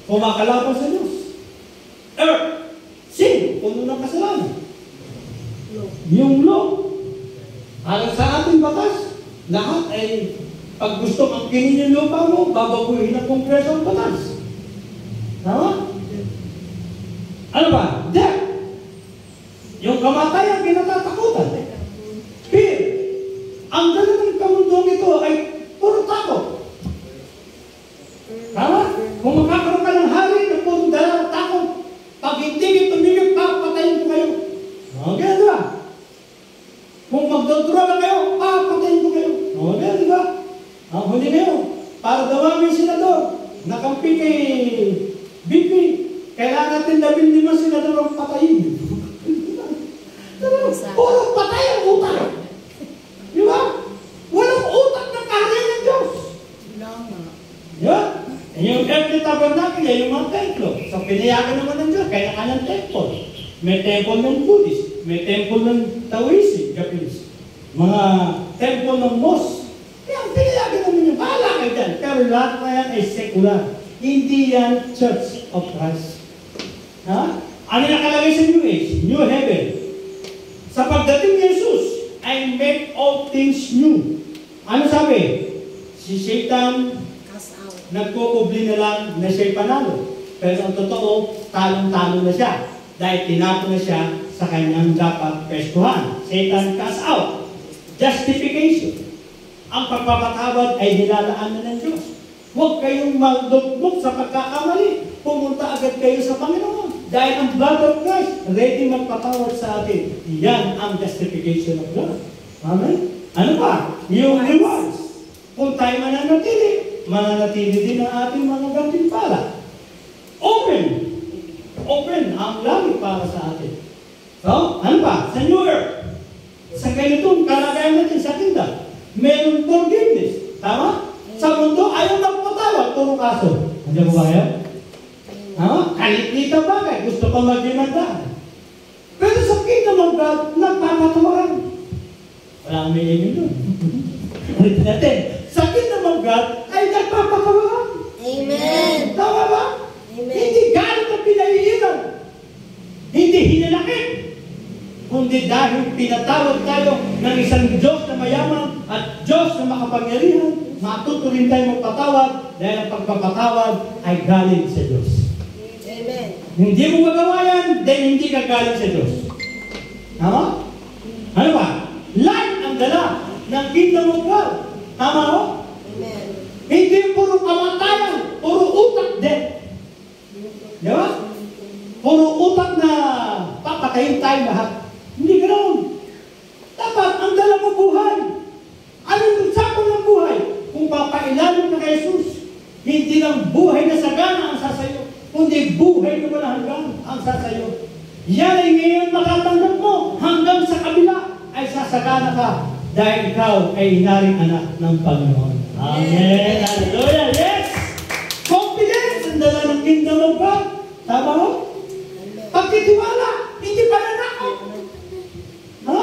kumakalaban sa Diyos. Earth, sin, puno ng kasalanan. Yung law, alang sa ating batas, lahat ay pag gusto kang kinin yung lupa mo, babaguhin ang kongreso ang batas. Tama? Ano ba? Death. Yung kamatayan, kinatatakutan. Fear. Ang gano'n ng kamundong ito ay puro takot. Tama? Kung makakaroon ka ng hari na puro dala takot, pag hindi tumigil, papatayin ko kayo. Okay, di ba? Kung magdodroga kayo, papatayin ko kayo. Okay, di ba? Ang huli kayo, para daw may senador, nakampi kay BP, kailangan natin 15 senador ang patayin. Puro patay ang utak. Di ba? Walang utak na kaharian ng Diyos. Di ba? Yung earthly tabernacle, yung mga templo. So, pinayagan naman ng Diyos, kaya kanyang temple. May temple ng Buddhist, may temple ng Taoist, Japanese. Mga temple ng mosque. Kaya pinayagan naman yung bahala kayo dyan. Pero lahat na yan ay secular. Hindi yan Church of Christ. Ha? Ano nakalagay sa New Age? New Heaven. Sa pagdating ni Jesus, I make all things new. Ano sabi? Si Satan, nagkukubli na lang na siya'y panalo. Pero ang totoo, talong-talo na siya. Dahil tinapon na siya sa kanyang dapat pwestuhan. Satan cast out. Justification. Ang pagpapatawad ay nilalaan na ng Diyos. Huwag kayong magdugmok sa pagkakamali. Pumunta agad kayo sa Panginoon. Dahil ang blood of Christ, ready magpatawad sa atin. Yan ang justification of God. Amen? Ano pa? Yung rewards. Kung tayo mananatili din ang ating mga gantimpala. Open. Open ang langit para sa atin. So, ano pa? Sa New Earth. Sa ganitong kalagayan natin sa kingdom, meron forgiveness. Tama? Sa mundo, ayaw magpatawad. Puro kaso. Andiyan mo ba kayo? Kalit-lita bagay. Gusto kong mag-imanda. Pero sa kingdom of God, nagpapatawaran. Wala kang may doon. Ulitin natin. Sa kingdom of God, ay nagpapatawaran. Amen. Tama ba? Amen. Hindi galit ang pinaiinom. Hindi hinalakit. Kundi dahil pinatawad tayo ng isang Diyos na mayaman at Diyos na makapangyarihan, matutuloy tayo magpatawad dahil ang pagpapatawad ay galing sa Diyos. Amen. Hindi mo magawa yan, dahil hindi ka galing sa Diyos. Tama? Ano ba? Light ang dala ng kingdom of God. Tama ho? Amen. Hindi puro kamatayan, puro utak din. Di ba? Puro utak na papatayin tayo lahat. Hindi ganoon. Dapat ang dala mo buhay. Anong sakong ng buhay? Kung papailalim ka kay Jesus, hindi lang buhay na sagana ang sasayo, kundi buhay na walang hanggan ang sasayo. Yan ay ngayon makatanggap mo hanggang sa kabila ay sasagana ka dahil ikaw ay inaring anak ng Panginoon. Amen. Hallelujah. Yes! Confidence ang dala ng kingdom of God. Tama mo? Pagtitiwala, hindi pananakot. Ha?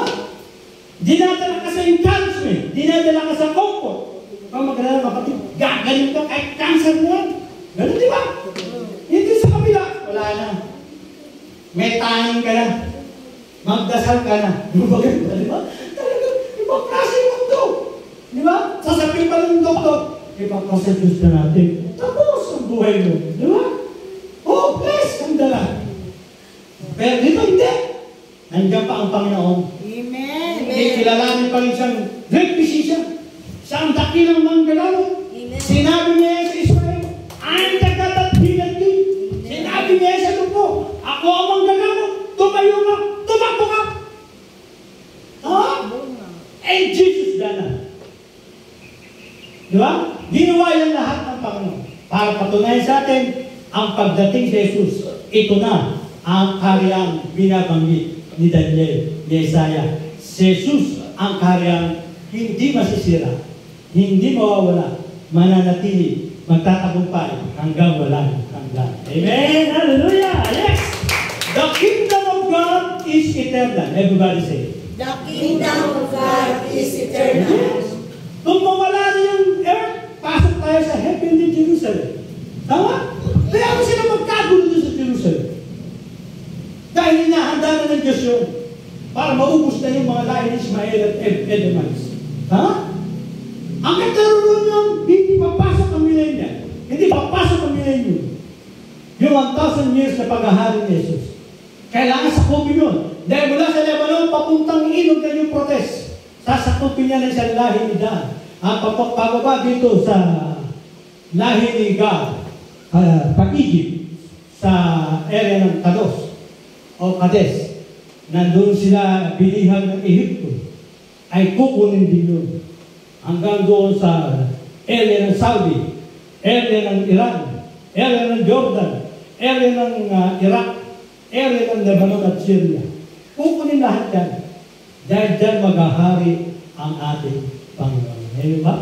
Dinadala ka sa encouragement. Dinadala ka sa comfort. Kung magdala kapatid, gagaling ka kahit cancer mo yan. Ganun, di ba? Hindi sa kabila. Wala na. May taning ka na. Magdasal ka na. Di ba ganun? Di ba? Talaga, ibang klase yung mundo. Di ba? Sasabihin pa ng doktor, ipag-constitute na natin. Tapos ang buhay mo. Di ba? Oh, bless ang dala. Pero dito hindi. Nandiyan pa ang Panginoon. Amen. Kilalanin pa rin siyang great physician. Siya ang dakilang manggalaw. Sinabi niya sa Israel, I'm the God that healeth thee. Sinabi niya sa lupo, ako ang manggalaw. Tumayo ka, tumakbo ka. Ha? And Jesus dana. Di ba? Ginawa yan lahat ng Panginoon. Para patunayan sa atin, ang pagdating sa Jesus, ito na ang karyang binabanggit ni Daniel, ni Isaiah. Si Jesus ang karyang hindi masisira, hindi mawawala, mananatili, magtatagumpay hanggang walang hanggan. Amen! Hallelujah! Yes! The kingdom of God is eternal. Everybody say it. The kingdom of God is eternal. Yes. Kung mawala na yung earth, pasok tayo sa heavenly Jerusalem. Tama? Kaya ako sila magkagulo doon sa Jerusalem. Dahil hinahanda na ng Diyos yun para maubos na yung mga lahi ni Ismael at Edomites. Ha? Ang kataroon yung hindi papasok ang millennium. Hindi papasok ang millennium. Yung 1,000 years na paghahari ni Jesus. Kailangan sakupin yun. Dahil mula sa Lebanon, papuntang ilog na yung protest. Sasakupin niya ng isang lahi ni Dan. At pababa dito sa lahi ni Gad, pag-Egypt, sa area ng Kados o Kades. Nandun sila bilihan ng Egypto. Ay kukunin din yun. Hanggang doon sa area ng Saudi, area ng Iran, area ng Jordan, area ng Iraq, area ng Lebanon at Syria. Kukunin lahat yan. Dahil dyan maghahari ang ating Panginoon. Ngayon ba?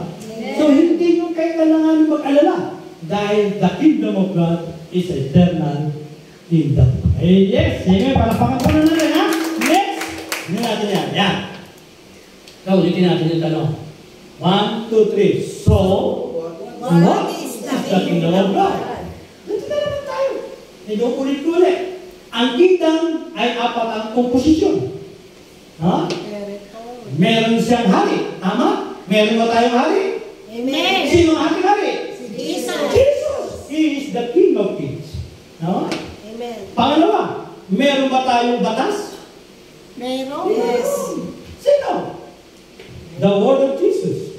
So hindi nyo kayo kailangan mag-alala. Dahil the kingdom of God is eternal kingdom. Eh, yes. Sige, palapakan ko na natin, ha? Next. Hindi natin yan. Yan. So, ulitin natin yung tanong. 1, 2, 3. So, what is the kingdom of God? Dito na naman tayo. Inuulit-ulit. Ang kingdom ay apat ang komposisyon. Ha? Meron siyang hari. Tama? Meron ba tayong hari? Amen. Sino ang ating hari? Jesus. Jesus. He is the King of Kings. No? Amen. Pangalawa, meron ba tayong batas? Meron. Yes. Sino? The word of Jesus.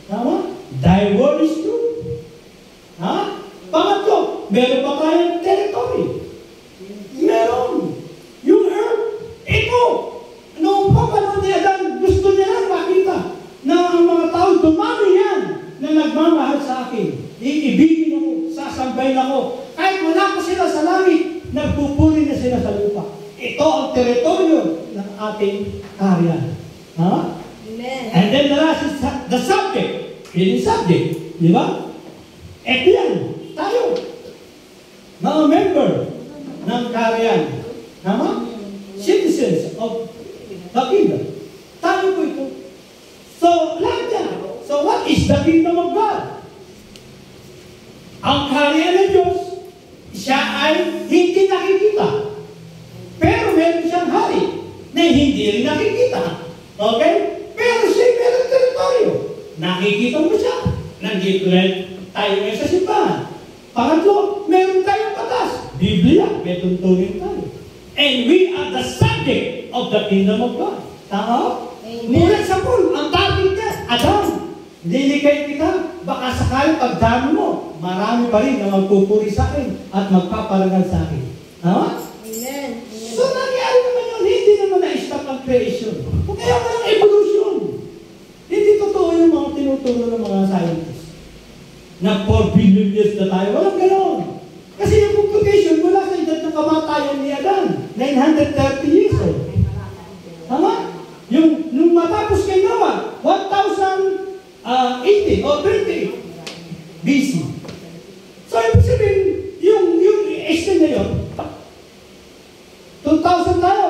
Tama? Thy word is true. Ha? Pangatlo, meron ba tayong territory? Meron. Yung earth, ito. Noong papanahon ni Adan, gusto niya lang makita na ang mga tao dumami yan na nagmamahal sa akin. Iibigin ako, sasambahin ako. Kahit wala ko sila sa langit, nagpupuri na sila sa lupa. Ito ang teritoryo ng ating karyan. Ha? Amen. And then the last is the subject. Yun yung subject. Di ba? Ito yan. Tayo. Mga member ng karyan. Tama? Citizens of the kingdom. Tayo po ito. So, lahat yan. So, what is the kingdom of God? Ang karyan ng Diyos, siya ay hindi nakikita. Pero meron siyang hari na hindi rin nakikita. Okay? Pero siya meron teritoryo. Nakikita mo siya. Nandito rin tayo ngayon sa simbahan. Pangatlo, meron tayong batas. Biblia, may tuntunin tayo. And we are the subject of the kingdom of God. Tama? Mula sa pool, ang target niya, Adam. Liligay kita, baka sakali pagdami mo, marami pa rin na magpupuri sa akin at magpaparangal sa akin. Tama? Amen. So, nangyari naman yun, hindi naman na-stop ang creation. Kaya walang evolution. Hindi totoo yung mga tinuturo ng mga scientists. Na 4 billion years na tayo, walang gano'n. Kasi yung computation mula sa edad ng kamatayan ni Adan, 930 years old. Tama? Yung matapos kay Noah, 1,080 o 20 BC. So, ibig sabihin, yung estimate na yun, 2,000 tayo.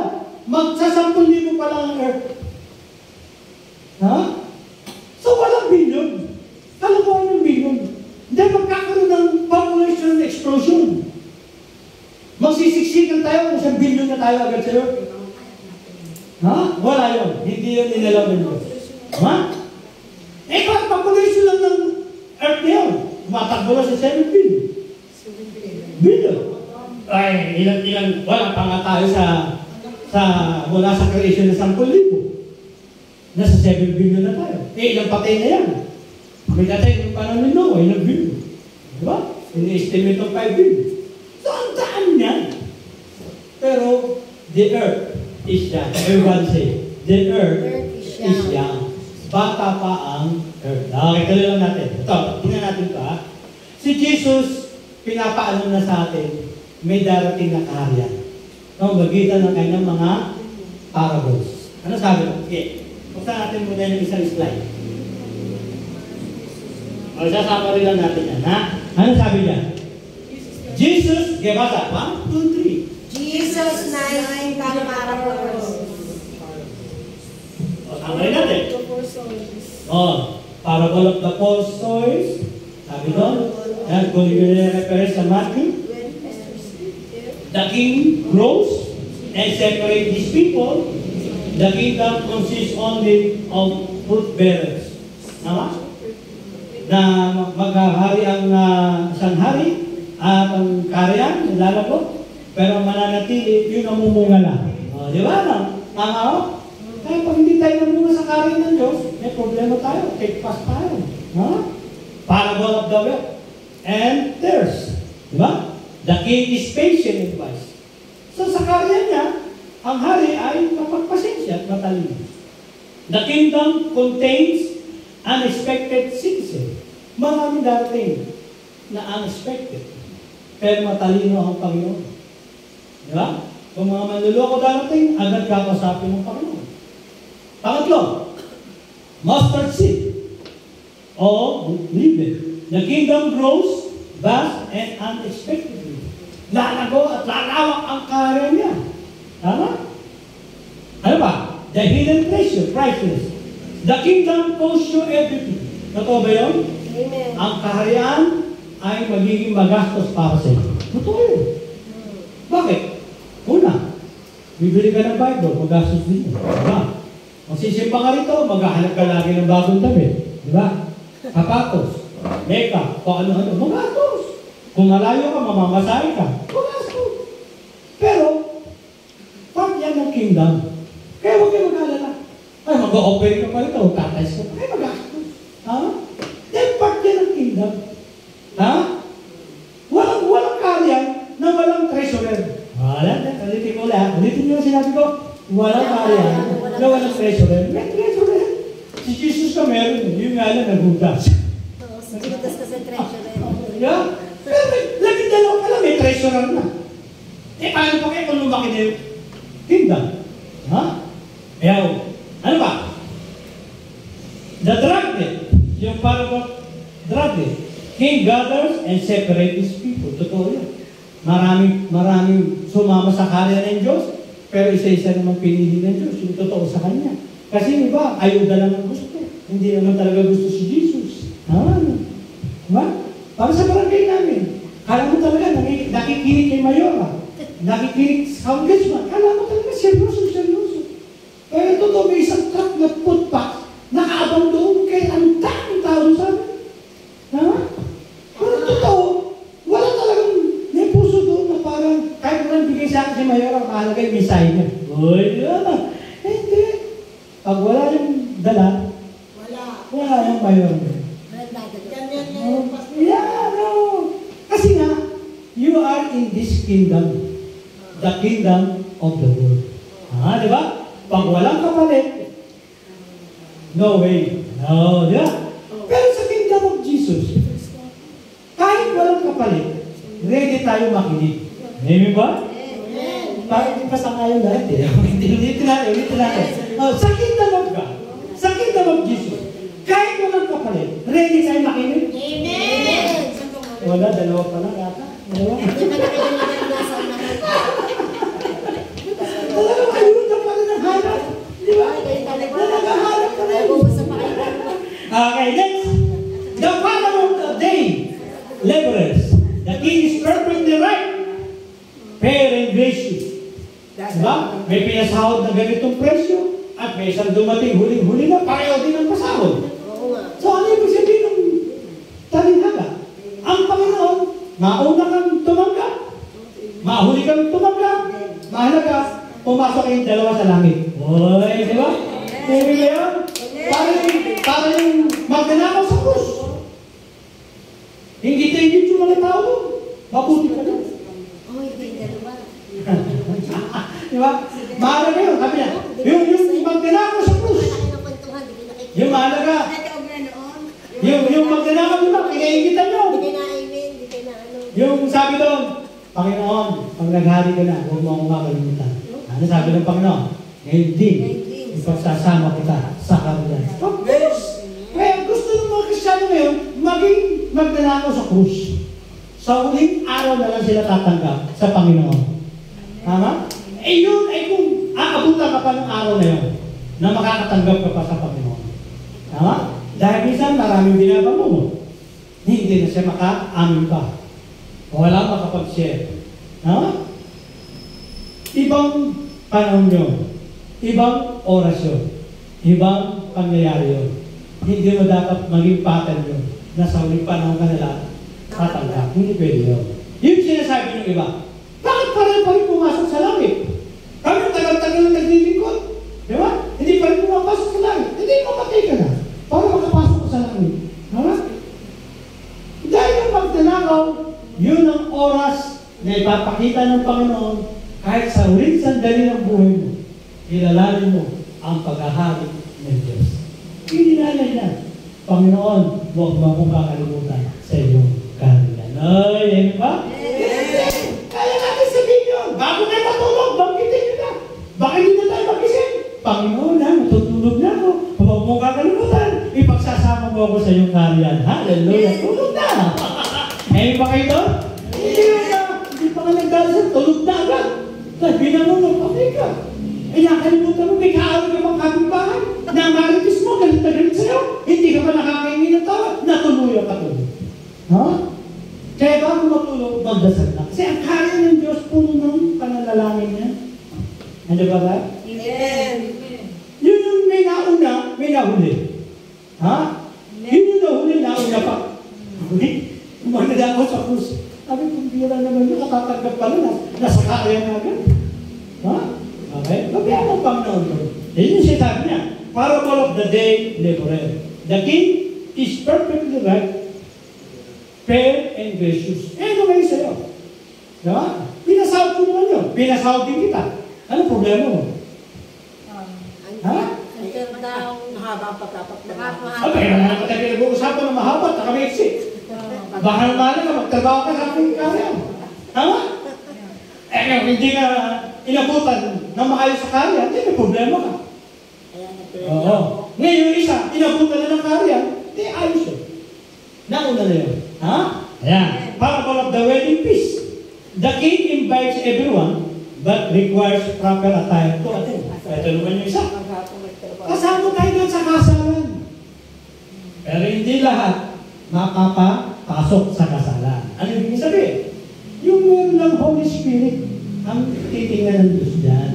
Magsa 10,000 pa lang ang Earth. Ha? So, walang billion. Kalokohan ng billion. Hindi, magkakaroon ng population explosion. Magsisiksikan tayo kung 1 billion na tayo agad sa'yo. Ha? Wala yun. Hindi yun inalaman mo. Ha? Eh, kung population lang ng Earth na yun, tumatakbo na sa 7 billion. Billion. Ay, ilan, wala pa nga tayo mula sa creation ng 10,000. Nasa 7 billion na tayo. Eh, ilang patay na yan. May datay ng panahon ni Noah, ilang billion. Diba? Ini-estimate ng 5 billion. So, ang daan yan. Pero, the earth is young. Everyone say, the earth is young. Bata pa ang earth. Okay, tuloy lang natin. Ito, tingnan natin ito, ha. Si Jesus, pinapaalam na sa atin, may darating na kaharian. No, magitan ng kanyang mga parables. Ano sabi ko? Okay. Buksan natin muna yung isang slide. O, sasama rin lang natin yan, ha? Ano sabi niya? Jesus, gave us 1, 2, 3. Jesus 9 parables. O, sama rin natin. O, parable of the four soils. Sabi doon. Yan, kung i-reference sa Matthew. The king grows and separates these people. The kingdom consists only of fruit bearers. Tama? Na maghahari ang isang hari at ang kaharian, lalabo, pero mananatili, yung namumunga lang. O, di ba? No? Tama o? Kaya pag hindi tayo namunga sa kaharian ng Diyos, may problema tayo, take pass tayo. Ha? Parable of the wealth and theirs. Di ba? The king is patient and wise. So sa kaharian niya, ang hari ay mapagpasensya at matalino. The kingdom contains unexpected citizens. Maraming darating na unexpected. Pero matalino ang Panginoon. Di ba? Kung mga manluloko darating, agad kakausapin ng Panginoon. Pangatlo, mustard seed o leaven. The kingdom grows vast and unexpectedly. Lalago at lalawak ang kaharian niya. Tama? Ano ba? The hidden treasure, priceless. The kingdom costs you everything. Totoo ba yun? Amen. Ang kaharian ay magiging magastos para sa iyo. Totoo yun. Bakit? Una, bibili ka ng Bible, magastos din. Diba? Magsisimpa ka rito, maghahanap ka lagi ng bagong damit. Diba? Sapatos, makeup, kung ano-ano, magastos. Kung malayo ka, mamamasahe ka, magastos. Pero, part yan ng kingdom. Kaya huwag kayo mag-alala. Ay, mag-o-operate ka pa rito, tatayos ka pa. Ay, magastos. Ha? Then, part yan ng kingdom. Ha? Walang kaharian na walang treasurer. Wala, ulitin ko lang. Ulitin niyo yung sinabi ko. Walang kaharian na walang treasurer. May treasurer. Si Jesus ka meron. Yung nga lang nagugas. Oo, sinutas ka sa treasurer. Yeah? Pero laging dalawa pa lang, may treasurer na. Eh, paano pa kayo kung lumaki na yung kingdom? Ha? Ayaw. Ano ba? The dragnet. Yung parang dragnet. King gathers and separates his people. Totoo yun. Maraming sumama sa karya ng Diyos, pero isa-isa naman pinili ng Diyos. Yung totoo sa Kanya. Kasi iba, ayuda lang ang gusto. Hindi naman talaga gusto si Jesus. Diba? Para sa barangay namin, kala mo talaga nakikinig kay Mayora, nakikinig sa congressman, kala mo talaga seryoso. Pero totoo, may isang truck na footpath, nakaabang doon kay ang daming tao sa amin. Ha? Pero totoo, wala talagang may puso doon na parang kahit mo lang bigay sa akin si Mayora, mahalaga yung mensahe niya. Uy, hindi. Pag wala yung dala, wala yung Mayora. Ganyan yung pastor. Yeah, no. Kasi nga, you are in this kingdom. The kingdom of the world. Di ba? Pag walang kapalit, no way. No, di ba? Pero sa kingdom of Jesus, kahit walang kapalit, ready tayo makinig. Amen ba? Amen. Parang hindi pa sa ngayon lahat eh. Ulitin natin. Sa kingdom of God, sa kingdom of Jesus, kahit walang kapalit, ready tayo makinig? Amen. Wala, dalawa pa lang yata. Dalawa. Dalawa, ayun na pala ng hanap. Di ba? Na naghahanap ka na. Okay, next. The father of the day, laborers. The king is perfectly right, fair and gracious. Diba? May pinasahod na ganitong presyo at may isang dumating huling-huli na pareho din ang pasahod. So ano yung sabihin ng talinhaga? Ang Panginoon, mauna kang tumanggap, mahuli kang tumanggap, mahalaga, pumasok kayong dalawa sa langit. Oy, di ba? Sabi ba yun? Para yung magnanakaw sa krus. Hindi yung mga tao doon. Mabuti ka doon. Di ba? Mahalaga yun. Sabi niya, yung magnanakaw sa krus. Yung mahalaga. Yung magnanakaw, di ba? Kinaingitan nyo. Yung sabi doon, Panginoon, pag naghari ka na, huwag mo akong makalimutan. Ano sabi ng Panginoon? Ngayon din, ipagsasama kita sa karulan. Kaya gusto ng mga Kristyano ngayon, maging magnanakaw sa krus. Sa huling araw na lang sila tatanggap sa Panginoon. Tama? Yun ay kung aabutan ka pa ng araw na yun, na makakatanggap ka pa sa Panginoon. Tama? Dahil minsan maraming binabamo mo. Hindi na siya maka-amin pa. Wala makapag-share. Tama? Ibang panahon yun. Ibang oras yun. Ibang pangyayari yun. Hindi mo dapat maging pattern yun na sa huling panahon ka nila tatanggap. Hindi pwede yun. Yung sinasabi ng iba, bakit pa rin pumasok sa langit? Kami tagal-tagal na naglilingkod. Di ba? Hindi pa rin pumapasok sa langit. Hindi mamatay ka na para makapasok sa langit. Tama? Dahil yung magnanakaw, yun ang oras na ipapakita ng Panginoon kahit sa huling sandali ng buhay mo, ilalalim mo ang paghahari ng Diyos. Ininalay na, Panginoon, huwag mo akong kakalimutan sa iyong kaharian. Ay, yan ba? Yes! Kaya natin sabihin yun. Bago kayo matulog, bangkitin nyo na. Bakit hindi na tayo magising? Panginoon, matutulog na ako. Huwag mo kakalimutan. Ipagsasama mo ako sa iyong kaharian. Hallelujah! Tulog na! Eh, ba kayo doon? Hindi pa nga nagdasal. Tulog na agad. Sabi na mo, magpapay ka. Eh, nakalimutan mo, may kaawin ka bang kapitbahay? Na maritis mo, galit na galit sa'yo. Hindi ka pa nakakaingin ng tawa. Natuluyan ka tulog. Ha? Kaya bago matulog, magdasal na. Kasi ang kaya ng Diyos, puno ng pananalangin niya. Ano ba ba? Amen. Yun yung may nauna, may nahuli. Ha? Yun yung nahuli, nauna pa. Umanada ako sa krus. Sabi, kung bira naman yun, nakatanggap pa rin. Nasa kaya na agad. Ha? Okay? Babayaan ang Panginoon doon. Yun yung sinasabi niya. Parable of the day laborer. The king is perfectly right, fair and gracious. Ano kayo sa'yo? Diba? Pinasahod ko naman yun. Pinasahod din kita. Ano problema mo? Ha? Mahaba ang pagkapagtrabaho. Abay, naman tayo nag-uusapan ng mahaba at kamaiksi. Baka naman ka, magtrabaho ka sa aking karya. Tama? Eh, kung hindi ka inabutan ng maayos sa karya, hindi may problema ka. Oo. Ngayon yung isa, inabutan na ng karya, hindi ayos yun. Nauna na yun. Ha? Ayan. Parable of the wedding feast. The king invites everyone, but requires proper attire to attend. Ito naman yung isa. Kasama tayo doon sa kasalan. Pero hindi lahat makapapasok sa kasalan. Ano yung sabihin? Yung meron ng Holy Spirit, ang titingnan ng Diyos dyan.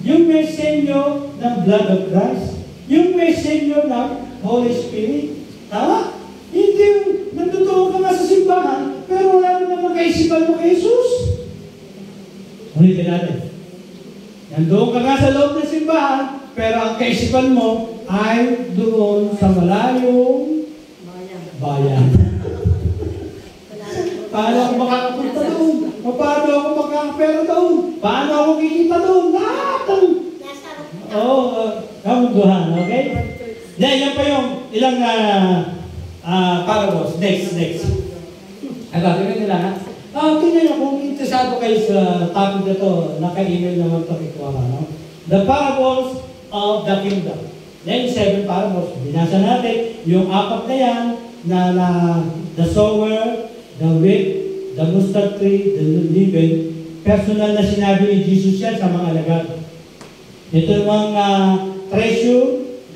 Yung may senyo ng blood of Christ. Yung may senyo ng Holy Spirit. Tama? Hindi yung nandutuon ka nga sa simbahan, pero wala naman kaisipan mo kay Jesus. Ulitin natin. Nandoon ka nga sa loob ng simbahan, pero ang kaisipan mo ay doon sa malayong bayan. Paano ako makakapunta doon? Paano ako makakapera doon? Paano ako kikita doon? Lahat ang... kamunduhan, okay? Then, yan pa yung ilang parables. Next. Tingnan nila ha? Tingnan nyo, kung interesado kayo sa topic na to, naka-email naman ito ikuha ka, no? The parables of the kingdom. Then, 7 parables. Binasa natin yung 4 na yan, na the sower, the wheat, the mustard tree, the leaven. Personal na sinabi ni Jesus yan sa mga alagad. Ito yung mga treasure,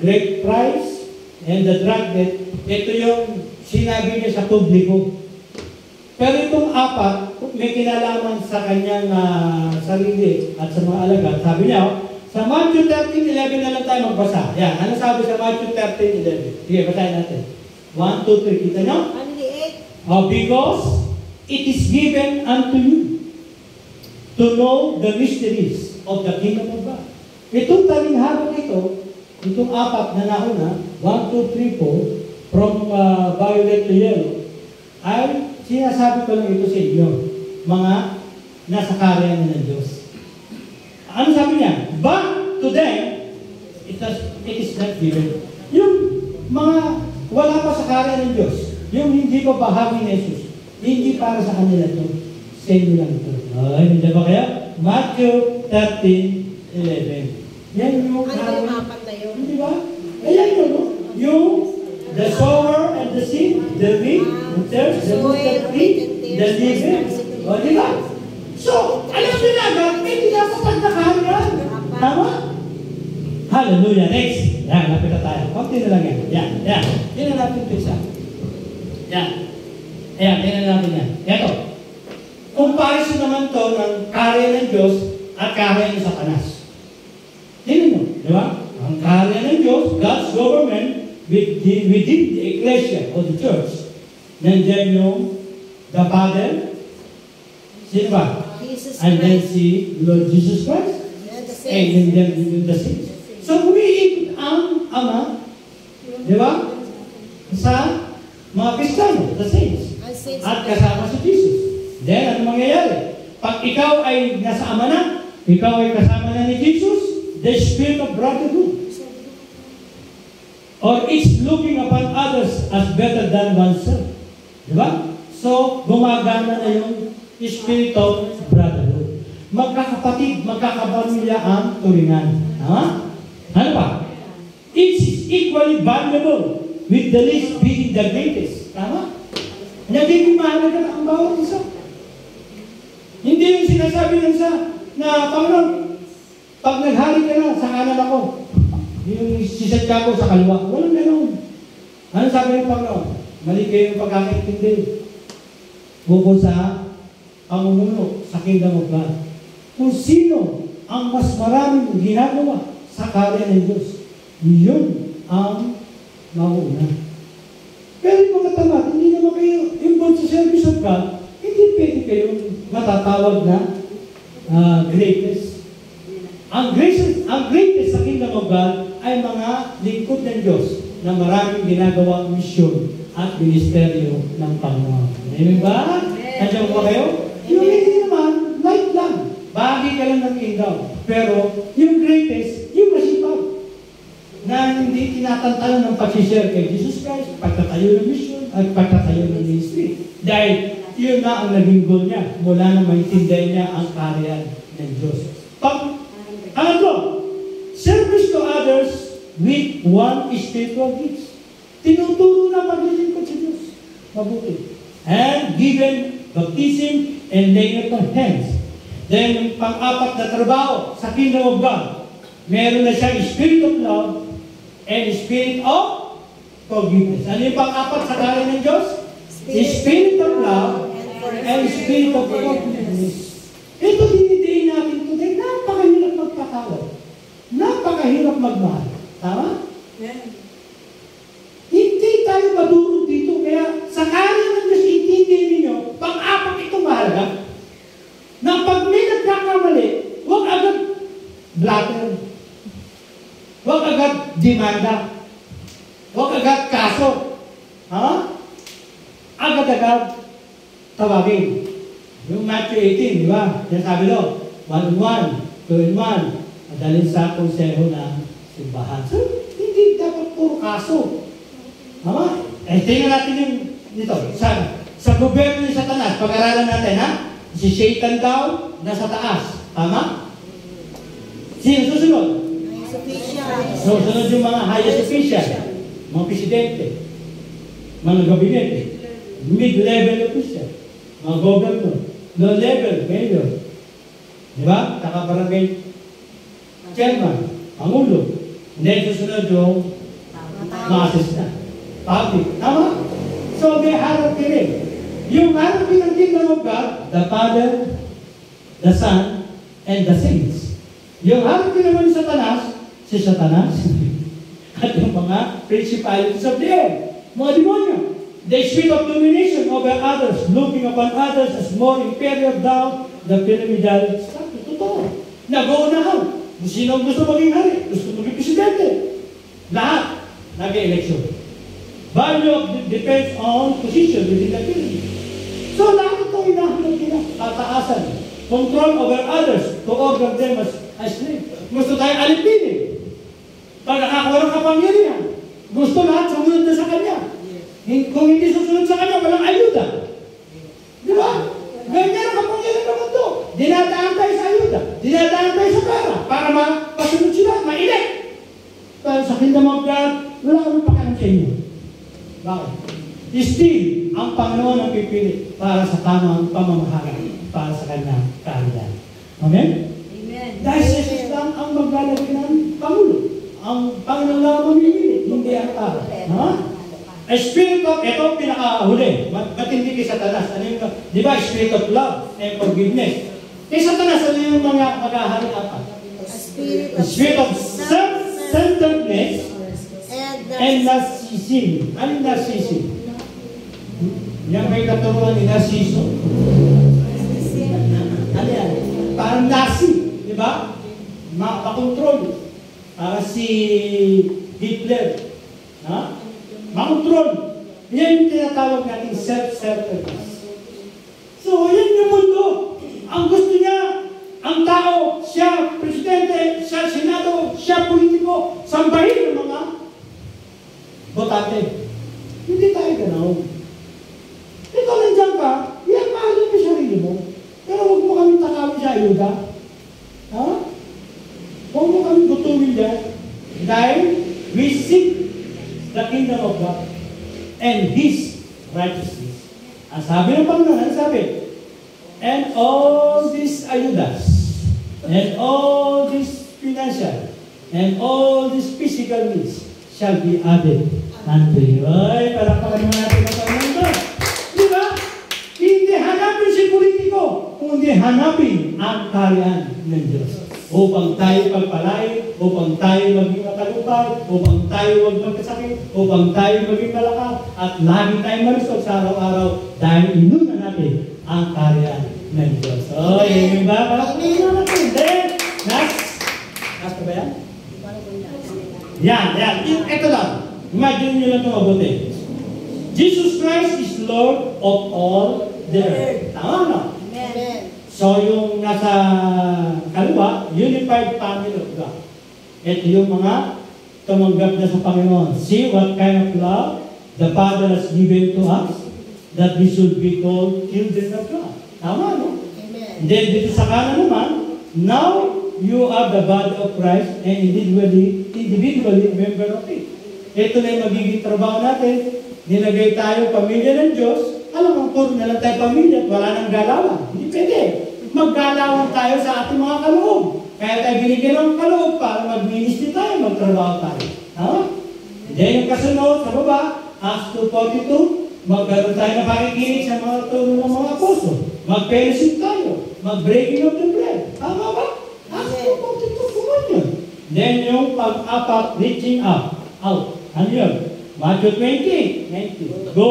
great price, and the drugget, ito yung sinabi niya sa publiko. Pero itong apat, may kinalaman sa kanyang sarili at sa mga alagad. Sabi niya, sa Matthew 13:11 na lang tayo magbasa. Yan, ano sabi sa Matthew 13:11? Sige, basahin natin. 1, 2, 3. Kita niyo? Because it is given unto you to know the mysteries of the kingdom of God. Itong talinghaga ito, itong apat na nauna, 1, 2, 3, 4, from violet to yellow, ay sinasabi ko lang ito sa inyo, mga nasa karyan ng Diyos. Ano sabi niya? But to them, it is not given. Yung mga wala pa sa karyan ng Diyos, yung hindi pa bahagi ni Jesus, hindi para sa kanila ito. Sa inyo lang ito. Ay, hindi ba kaya? Matthew 13:11. Yan yung apat na yun? hindi ba? Ayan yun, no? Yung the sower and the seed, the wheat, the tares, the mustard seed, the living. O, di ba? So, alam nyo na agad, may tinapatag na karyan. Tama? Hallelujah. Next. Yan, lapit na tayo. Kunti na lang yan. Yan. Tingnan natin ito isa. Yan. Ayan, tingnan natin yan. Ito. Comparison naman to ng karyan ng Diyos at karyan ng Satanas. Tingnan mo. Di ba? Ang karyan ng Diyos, God's government, within the ecclesia or the church, nandiyan yung the Father, sino ba? And then si Lord Jesus Christ, and then the saints. So, umiikot ang Ama, di ba? Sa mga Kristiyano, the saints. At kasama si Jesus. Then, ano mangyayari? Pag ikaw ay nasa Ama na, ikaw ay kasama na ni Jesus, the spirit of brotherhood. Or it's looking upon others as better than oneself. Di ba? So, gumagana na yung spirit of brotherhood. Magkakapatid, magkakapamilya ang turingan. Tama? Ano ba? It's equally valuable with the least being the greatest. Tama? Nagiging mahalaga na ang bawat isa. Hindi yung sinasabi ng isa na, Panginoon, pag naghari ka na, sa kanan ako. Yung sisadya ko sa kaliwa. Walang ganoon. Ano sabi ng Panginoon? Mali kayo yung pagkakaintindi. Bukod sa pamumuno sa kingdom of God. Kung sino ang mas maraming ginagawa sa karya ng Diyos, yun ang mauna. Pero yung mga tamad, hindi naman kayo involved sa service of God, hindi pwede kayo matatawag na greatest. Ang greatest sa kingdom of God ay mga lingkod ng Diyos na maraming ginagawa misyon at ministeryo ng Panginoon. Amen ba? Nandiyan ba kayo? Yung hindi naman, light lang. Bahagi ka lang ng kingdom. Pero yung greatest, yung masipag. Na hindi tinatantalan ng pag-share kay Jesus Christ, pagtatayo ng mission, at pagtatayo ng ministry. Dahil yun na ang naging goal niya. Mula na maintindihan niya ang karyan ng Diyos. Service to others with one spiritual gifts. Tinuturo na paglilingkod sa Diyos. Mabuti. And given baptism and laying of hands. Then, yung pang-apat na trabaho sa kingdom of God, meron na siyang spirit of love and spirit of forgiveness. Ano yung pang-apat sa karyan ng Diyos? Spirit of love and spirit of forgiveness. Ito dinidiin natin today. Napakahirap magpatawad. Napakahirap magmahal. Tama? Yeah. Hindi tayo madurog dito. Kaya sa karyan ng Diyos, intindihin ninyo, pang-apat ito mahalaga. Na pag may nagkakamali, huwag agad blatter. Huwag agad demanda. Huwag agad kaso. Ha? Agad-agad tawagin. Yung Matthew 18, di ba? Yan sabi doon, 1-1, 2-1, madalin sa konseho ng simbahan. So, hindi dapat puro kaso. Tama? Tingnan natin yung dito. Sa gobyerno ni Satanas, pag-aralan natin, ha? Si Satan daw, nasa taas. Tama? Sino susunod? Susunod yung mga highest official, mga presidente, mga gabinete, mid-level official, mga governor, low-level, mayor. Di ba? Barangay chairman, pangulo. Then susunod yung masses na. Public. Tama? So, may hierarchy rin. Yung hierarchy ng kingdom of God, the Father, the Son, and the saints. Yung hierarchy naman ni Satanas, si Satanas, at yung mga principalities of the air, mga demonyo. The spirit of domination over others, looking upon others as more inferior down the pyramidal structure. Totoo. Nag-uunahan. Sino gusto maging hari? Gusto maging presidente. Lahat nag-election. Value depends on position within the pyramid. So lahat ito inahanap nila. Tataasan. Control over others to order them as slaves. Gusto tayo alipinin. Pag nakakuha ng kapangyarihan, gusto lahat sumunod na sa kanya. Kung hindi susunod sa kanya, walang ayuda. Di ba? Ganyan ang kapangyarihan ng mundo. Dinadaan tayo sa ayuda. Dinadaan tayo sa pera para mapasunod sila, mainit. Pero sa kingdom of God, wala kami pakialam sa inyo. Bakit? Still, ang Panginoon ang pipili para sa tamang pamamahala para sa kanyang kaharian. Amen? Amen. Dahil si Jesus lang ang maglalagay ng Pangulo. Ang Panginoon lang ang mamimili, hindi ang tao. Ha? Spirit of, ito pinakahuli. Matindi kay Satanas. Ano yung, di ba, spirit of love and forgiveness. Kay Satanas, ano yung mga mag-ahari apat? Spirit of self-centeredness and narcissism. Ano yung narcissism? Yan may katuruan ni Narciso. Ano yan? Parang Nazi. Di ba? Makontrol. Si Hitler. Ha? Makontrol. Yan yung tinatawag natin self-centeredness. So, yan yung mundo. Ang gusto niya, ang tao, siya presidente, siya senado, siya politiko, sambahin ng mga botante. Hindi tayo ganoon. Ikaw nandiyan ka, yan mahalin mo sarili mo. Pero huwag mo kami takawin sa ayuda. Ha? Huwag mo kami gutumin dyan. Dahil we seek the kingdom of God and His righteousness. Ang sabi ng Panginoon, ang sabi, and all these ayudas, and all these financial, and all these physical needs shall be added unto you. Ay, palakpakan naman natin ang Panginoon. Di ba? Hindi hanapin si politiko, kundi hanapin ang kaharian ng Diyos. Upang tayo pagpalain, upang tayo maging matalupay, upang tayo huwag magkasakit, upang tayo maging malakas, at lagi tayong malusog sa araw-araw dahil inuna natin ang kaharian ng Diyos. So, yun ba? Palakpakan natin. Then, last ba yan? Yan. Ito lang. Imagine nyo lang ito mabuti. Jesus Christ is Lord of all the earth. Tama na? Amen. So, yung nasa kaliwa, unified family of God. Ito yung mga tumanggap na sa Panginoon. See what kind of love the Father has given to us, that we should be called children of God. Tama, no? Amen. Then, dito sa kanan naman, now you are the body of Christ and individually member of it. Ito na yung magiging trabaho natin. Nilagay tayo pamilya ng Diyos. Alam mo, puro na lang tayo pamilya at wala nang galawan. Hindi pwede. Maggalawan tayo sa ating mga kaloob. Kaya tayo binigyan ng kaloob para mag-ministry tayo, magtrabaho tayo. Ha? Then yung kasunod sa baba, Acts 2:42, magkaroon tayo na pakikinig sa mga turo ng mga apostol. Mag-fellowship tayo. Mag-breaking of the bread. Tama ba? Acts 2:42, kuman yun. Then yung pag-apat, reaching out. Ano yun? Matthew 20. Go,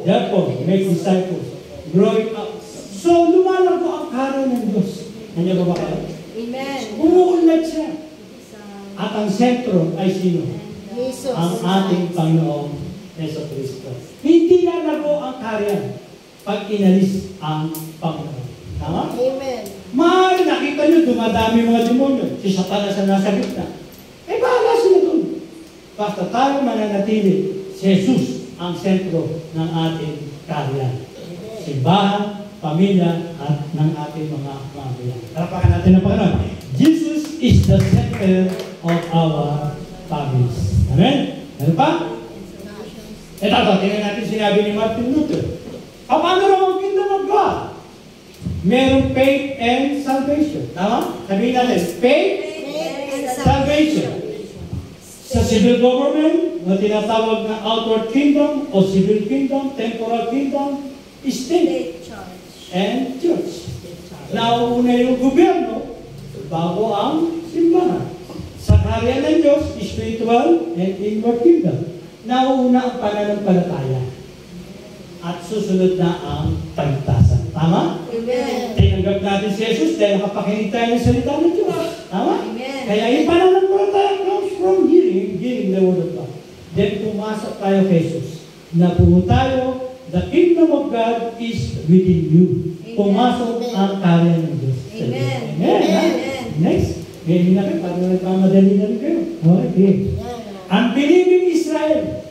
therefore, make disciples. Growing up. So, lumalago ang kaharian ng Diyos. Nandiyan ba kayo? Amen. Umuunlad siya. At ang sentro ay sino? Jesus. Ang ating Panginoong Yeso Cristo. Hindi lalago ang kaharian pag inalis ang Panginoon. Tama? Amen. Mahal, nakita nyo, dumadami mga demonyo. Si Satanas na nasa gitna. Bahala sila doon. Basta tayo mananatili, si Jesus ang sentro ng ating kaharian. Simbahan, pamilya, at ng ating mga pamilya. Tarapakan natin ang Panginoon. Jesus is the center of our families. Amen? Ano pa? Ito, tingnan natin sinabi ni Martin Luther. Paano raw ang kingdom of God? Merong faith and salvation. Tama? Sabihin natin, faith, and salvation. Sa civil government, na tinatawag na outward kingdom o civil kingdom, temporal kingdom, state, and church. Nauuna yung gobyerno bago ang simbahan. Sa kaharian ng Diyos, spiritual and inward kingdom. Nauuna ang pananampalataya. At susunod na ang paligtasan. Tama? Amen. Tinanggap natin si Jesus dahil nakapakinig tayo ng salita ng Diyos. Tama? Amen. Kaya yung pananampalataya comes from hearing the word of God. Then pumasok tayo kay Jesus. Napungo tayo, the kingdom of God is within you. Pumasok ang karya ng Diyos. Amen. Amen. Amen. Next. Ngayon na kayo, para nagmamadali na rin kayo. Okay. Ang believing Israel.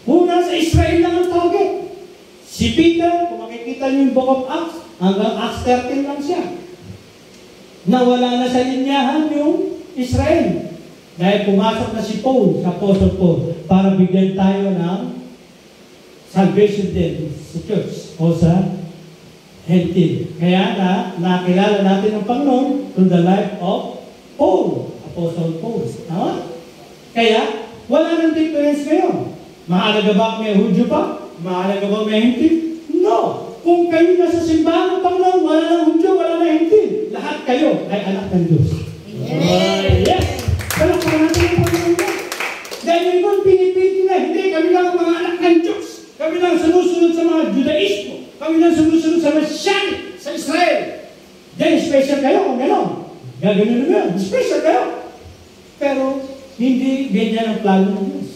Una sa Israel lang ang target. Si Peter, kung makikita niyo yung Book of Acts, hanggang Acts 13 lang siya. Nawala na sa linyahan yung Israel. Dahil pumasok na si Paul, sa Apostle Paul, para bigyan tayo ng salvation din sa church o sa Hentil. Kaya nakilala natin ang Panginoon through the life of Paul, Apostle Paul. Tama? Kaya, wala nang difference ngayon. Mahalaga ba may Hudyo pa? Mahalaga ba may Hentil? No! Kung kayo nasa simbahan ng Panginoon, wala nang Hudyo, wala nang Hentil. Lahat kayo ay anak ng Diyos. Amen. Yes! Kaya kung natin ang Panginoon niya. Dahil yun, pinipili na, hindi, kami lang ang mga anak ng Diyos. Kami lang sumusunod sa mga Judaismo. Kami lang sumusunod sa Messianic, sa Israel. Then, special kayo kung gano'n. Gagano'n naman, special kayo. Pero, hindi ganyan ang plano ng Diyos.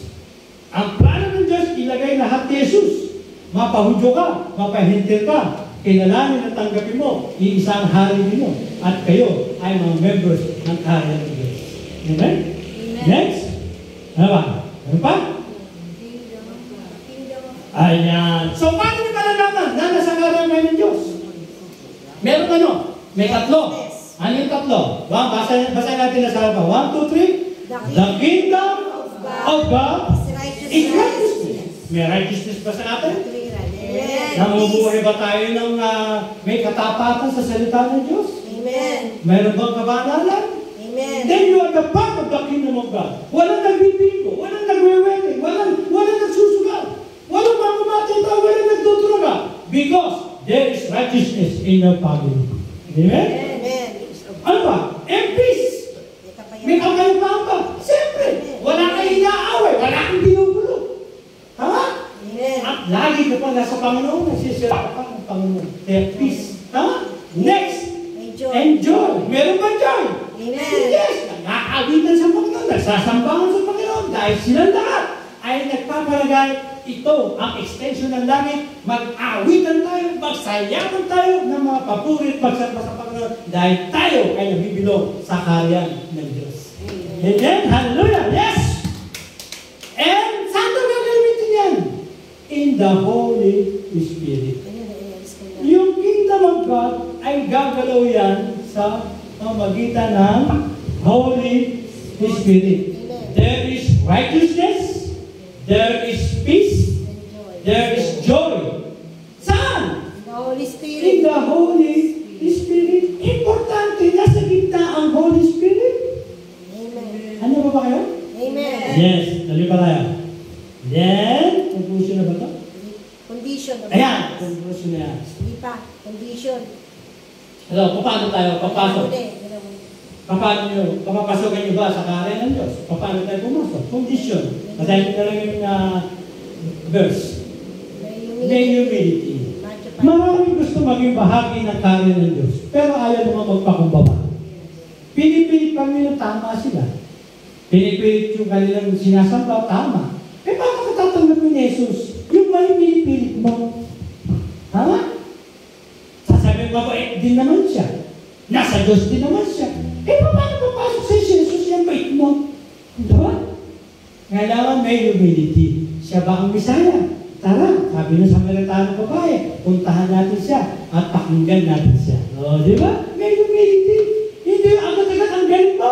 Ang plano ng Diyos, ilagay lahat ni Jesus. Mapahudyo ka, mapahintil ka, kinalanin at tanggapin mo, iisang hari din mo. At kayo ay mga members ng karya ng Diyos. Amen? Next? Ano ba? Ano pa? Ayan. So, paano nyo malalaman na nasa karya ng Diyos? Meron ano? May tatlo. Ano yung tatlo? Basa natin na sa harapan. 1, 2, 3. The kingdom of God is righteousness. May righteousness ba sa atin? Namumuhay ba tayo ng may katapatan sa salita ng Diyos? Amen. Meron bang kabanalan? Amen. Then you are the part of the kingdom of God. Walang nagbibigo, walang nagweweting, walang nagsusugal, walang mamatay tao, walang nagtutulaga. Because there is righteousness in your family. Amen? Amen. Ano ba? And peace. May kapayapaan ba? Siyempre. Wala kang inaaway, wala kang binubulo. Tama? Amen. At lagi ka pa nasa Panginoon, nagsisira ka pa ng Panginoon. Kaya peace. Tama? Next. Enjoy. Meron ba joy? Amen. Yes. Nakaawitan sa Panginoon, nagsasambangan sa Panginoon dahil silang lahat ay nagpapalagay ito ang extension ng langit. Mag-awitan tayo, magsayaman tayo ng mga papurit pagsamba sa Panginoon dahil tayo ay nabibilong sa karyan ng Diyos. Amen? Hallelujah! Yes! And saan ito gagamitin yan? In the Holy Spirit. Yung kingdom of God ay gagalaw yan sa pamagitan ng Holy Spirit. There is righteousness, there is peace, there is joy. Saan? The Holy Spirit. In the Holy Spirit. Importante, nasa gitna ang Holy Spirit. Amen. Ano ba kayo? Amen. Yes, dali pa tayo. Then, conclusion na ba ito? Condition. Ayan, conclusion na yan. Hindi pa. Condition. Hello, paano tayo papasok? Hindi. Paano nyo, papapasokan nyo ba sa karya ng Diyos? Paano tayo pumasok? Condition. Basahin nyo na lang yung verse. May humility. Maraming gusto maging bahagi ng karya ng Diyos, pero ayaw naman magpakumbaba. Pinipilit kami na tama sila. Pinipilit yung kanilang sinasamba, tama. Eh, paano ka tatanggapin ni Jesus? Yung may pinipilit mo. Tama? Sasabihin mo, mabait din naman siya. Nasa Diyos din naman siya. Eh, paano papasok sa Jesus yung bait mo? Diba? Kailangan may humility. Siya ba ang Misaya? Tara, sabi ng Samaritano babae, puntahan natin siya at pakinggan natin siya. O, di ba? May humility. Hindi agad-agad ang galing mo.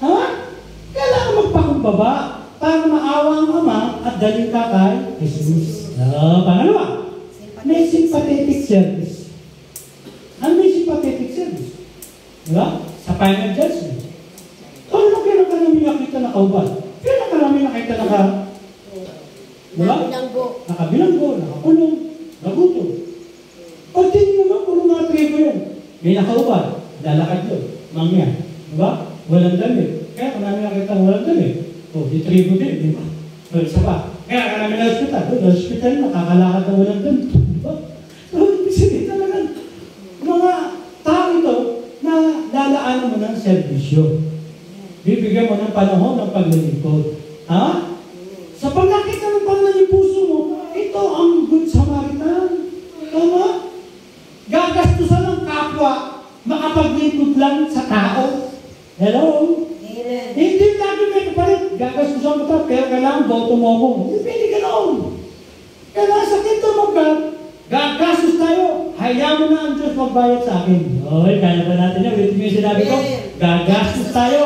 Ha? Kailangan magpakumbaba para maawa ang Ama at daling ka kay Jesus. Pangalawa, may sympathetic service. Ano may sympathetic service? Diba? Sa final judgment. Ano kailan ka namin nakita nakaubad? Kailan ka namin nakita diba? Nakabilanggo, nakakulong, nagutom. Pag tingin naman, puro mga tribo yan. May nakaubad, lalakad yun, mangya. Diba? Walang damit. Kaya kung namin nakita walang damit, di tribo din, di ba? Isa pa. Kaya ka namin na hospital, nakakalakad na walang damit. Diba? So, ibig talaga, mga tao ito na lalaanan mo ng serbisyo. Bibigyan mo ng panahon ng paglilingkod. Ha? Sa pagkakita ng Panginoon yung puso mo, ito ang Good Samaritan. Tama? Gagastusan ng kapwa, makapaglingkod lang sa tao. Hello? Amen. Hindi lagi may kapalit. Gagastusan mo ito, pero kailangan boto mo ako. Hindi pwede ganoon. Kailangan sa kinto gagastos tayo. Hayaan mo na ang Diyos magbayad sa akin. Okay, kaya ba natin yan? Ulitin mo yung sinabi ko? Gagastos tayo.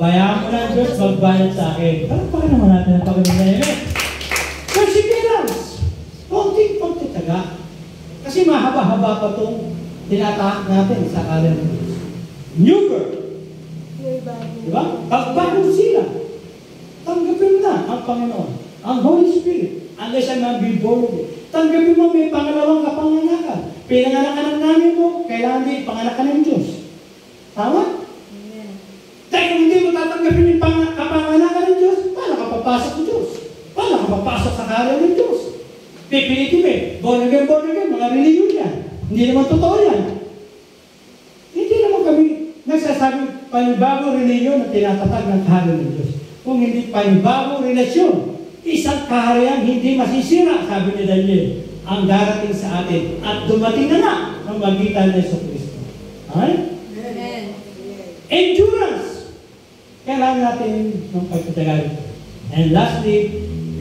Bayaan mo na ang Diyos magbayad sa akin. Parang baka naman natin ang Panginoon na yun. Perseverance. Konting pagtataga. Kasi mahaba-haba pa itong tinatahak natin sa kalan ng Diyos. New birth. Diba? Pagbagong sila. Tanggapin mo na ang Panginoon. Ang Holy Spirit. Unless I'm not being born again. Tanggapin mo may pangalawang kapanganakan. Pinanganakan ng nanay mo, kailangan din ipanganak ka ng Diyos. Tama? Dahil kung hindi mo tatanggapin yung kapanganakan ng Diyos, paano ka papasok ng Diyos? Paano ka papasok sa karya ng Diyos? Pipilitin born again, mga religion yan. Hindi naman totoo yan. Hindi naman kami nagsasabi panibagong religion na tinatatag ng karya ng Diyos. Kung hindi panibagong relasyon, isang kaharian hindi masisira, sabi ni Daniel, ang darating sa atin at dumating na ng magitan ng Jesucristo. Okay? Amen. Endurance. Kailangan natin ng pagtatagal. And lastly,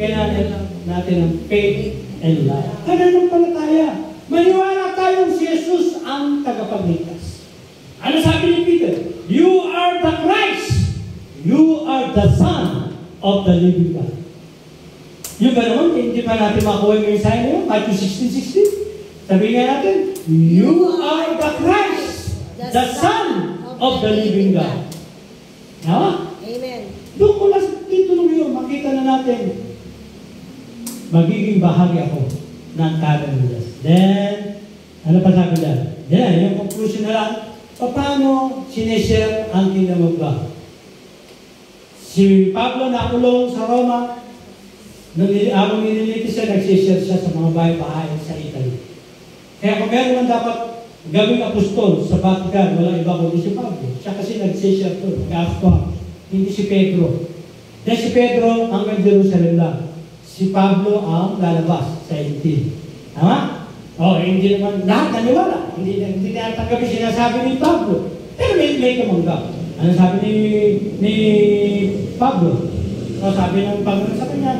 kailangan natin ng faith and love. Pananampalataya. Maniwala tayong si Jesus ang tagapagligtas. Ano sabi ni Peter? You are the Christ. You are the Son of the living God. Yung ba naman, hindi pa natin makuha yung mensahe na yun? Matthew 16:16. Sabihin nga natin, you are the Christ, the Son of the living God. Nawa? Amen. Doon ko lang dito nung yun, makita na natin, magiging bahagi ako ng kalan ng Diyos. Then, ano pa sabi dyan? Then, yung conclusion na lang, paano sinishare ang kingdom of God? Si Pablo nakulong sa Roma, nung habang nililitis siya, nagsishare siya sa mga bahay-bahay sa Italy. Kaya kung meron man dapat gawing apostol sa Vatican, walang iba kundi si Pablo. Siya kasi nagsishare to, nag-apostol. Hindi si Pedro. Dahil si Pedro hanggang Jerusalem lang. Si Pablo ang lalabas sa Intil. Tama? Hindi naman lahat naniwala. Hindi natanggapin sinasabi ni Pablo. Pero may kamanggap. Ano sabi ni Pablo? Sabi ng Panginoon sa kanya,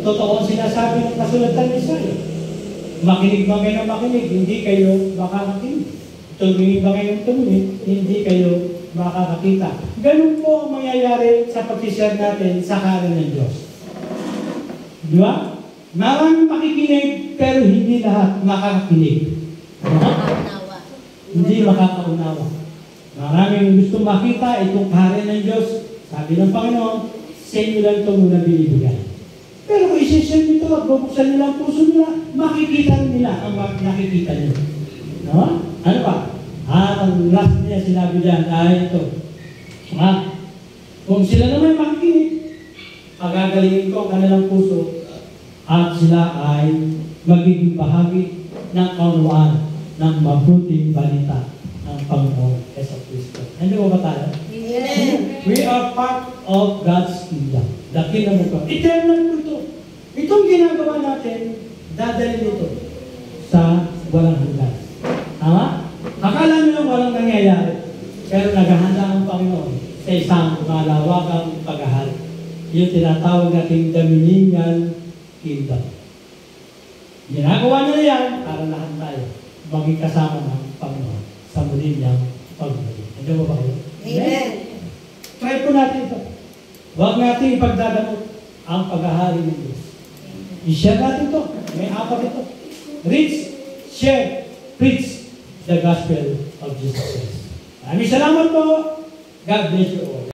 totoo ang sinasabi ng kasulatan ni Isaiah. Makinig ba kayo ng makinig, hindi kayo makakakinig. Tumingin ba kayo ng tumingin, hindi kayo makakakita. Ganun po ang mangyayari sa pag-share natin sa karan ng Diyos. Di ba? Maraming makikinig, pero hindi lahat makakakinig. Makakaunawa. Hindi makakaunawa. Maraming gusto makita itong karan ng Diyos. Sabi ng Panginoon, sa inyo lang ito muna binibigyan. Pero kung isishare nito at bubuksan nila ang puso nila, makikita nila ang nakikita nila. No? Ano ba? Ang last niya sinabi dyan ay ito. Kung sila naman makikinig, pagagalingin ko ang kanilang puso at sila ay magiging bahagi ng kaunawaan ng mabuting balita ng Panginoon Jesucristo. Ano ba tayo? Amen. We are part of God's kingdom. The kingdom of God. Eternal po ito. Itong ginagawa natin, dadalhin ito sa walang hanggan. Tama? Akala nyo lang walang nangyayari. Pero naghahanda ang Panginoon sa isang malawakang paghahari. Yung tinatawag natin Dominion Kingdom. Ginagawa nila yan para lahat tayo maging kasama ng Panginoon sa muli niyang pagbalik. Nandiyan mo ba kayo? Amen. Try po natin ito. Huwag natin ipagdadamot ang paghahari ng Diyos. I-share natin ito. May apat ito. Reach, share, preach the gospel of Jesus Christ. Maraming salamat po. God bless you all.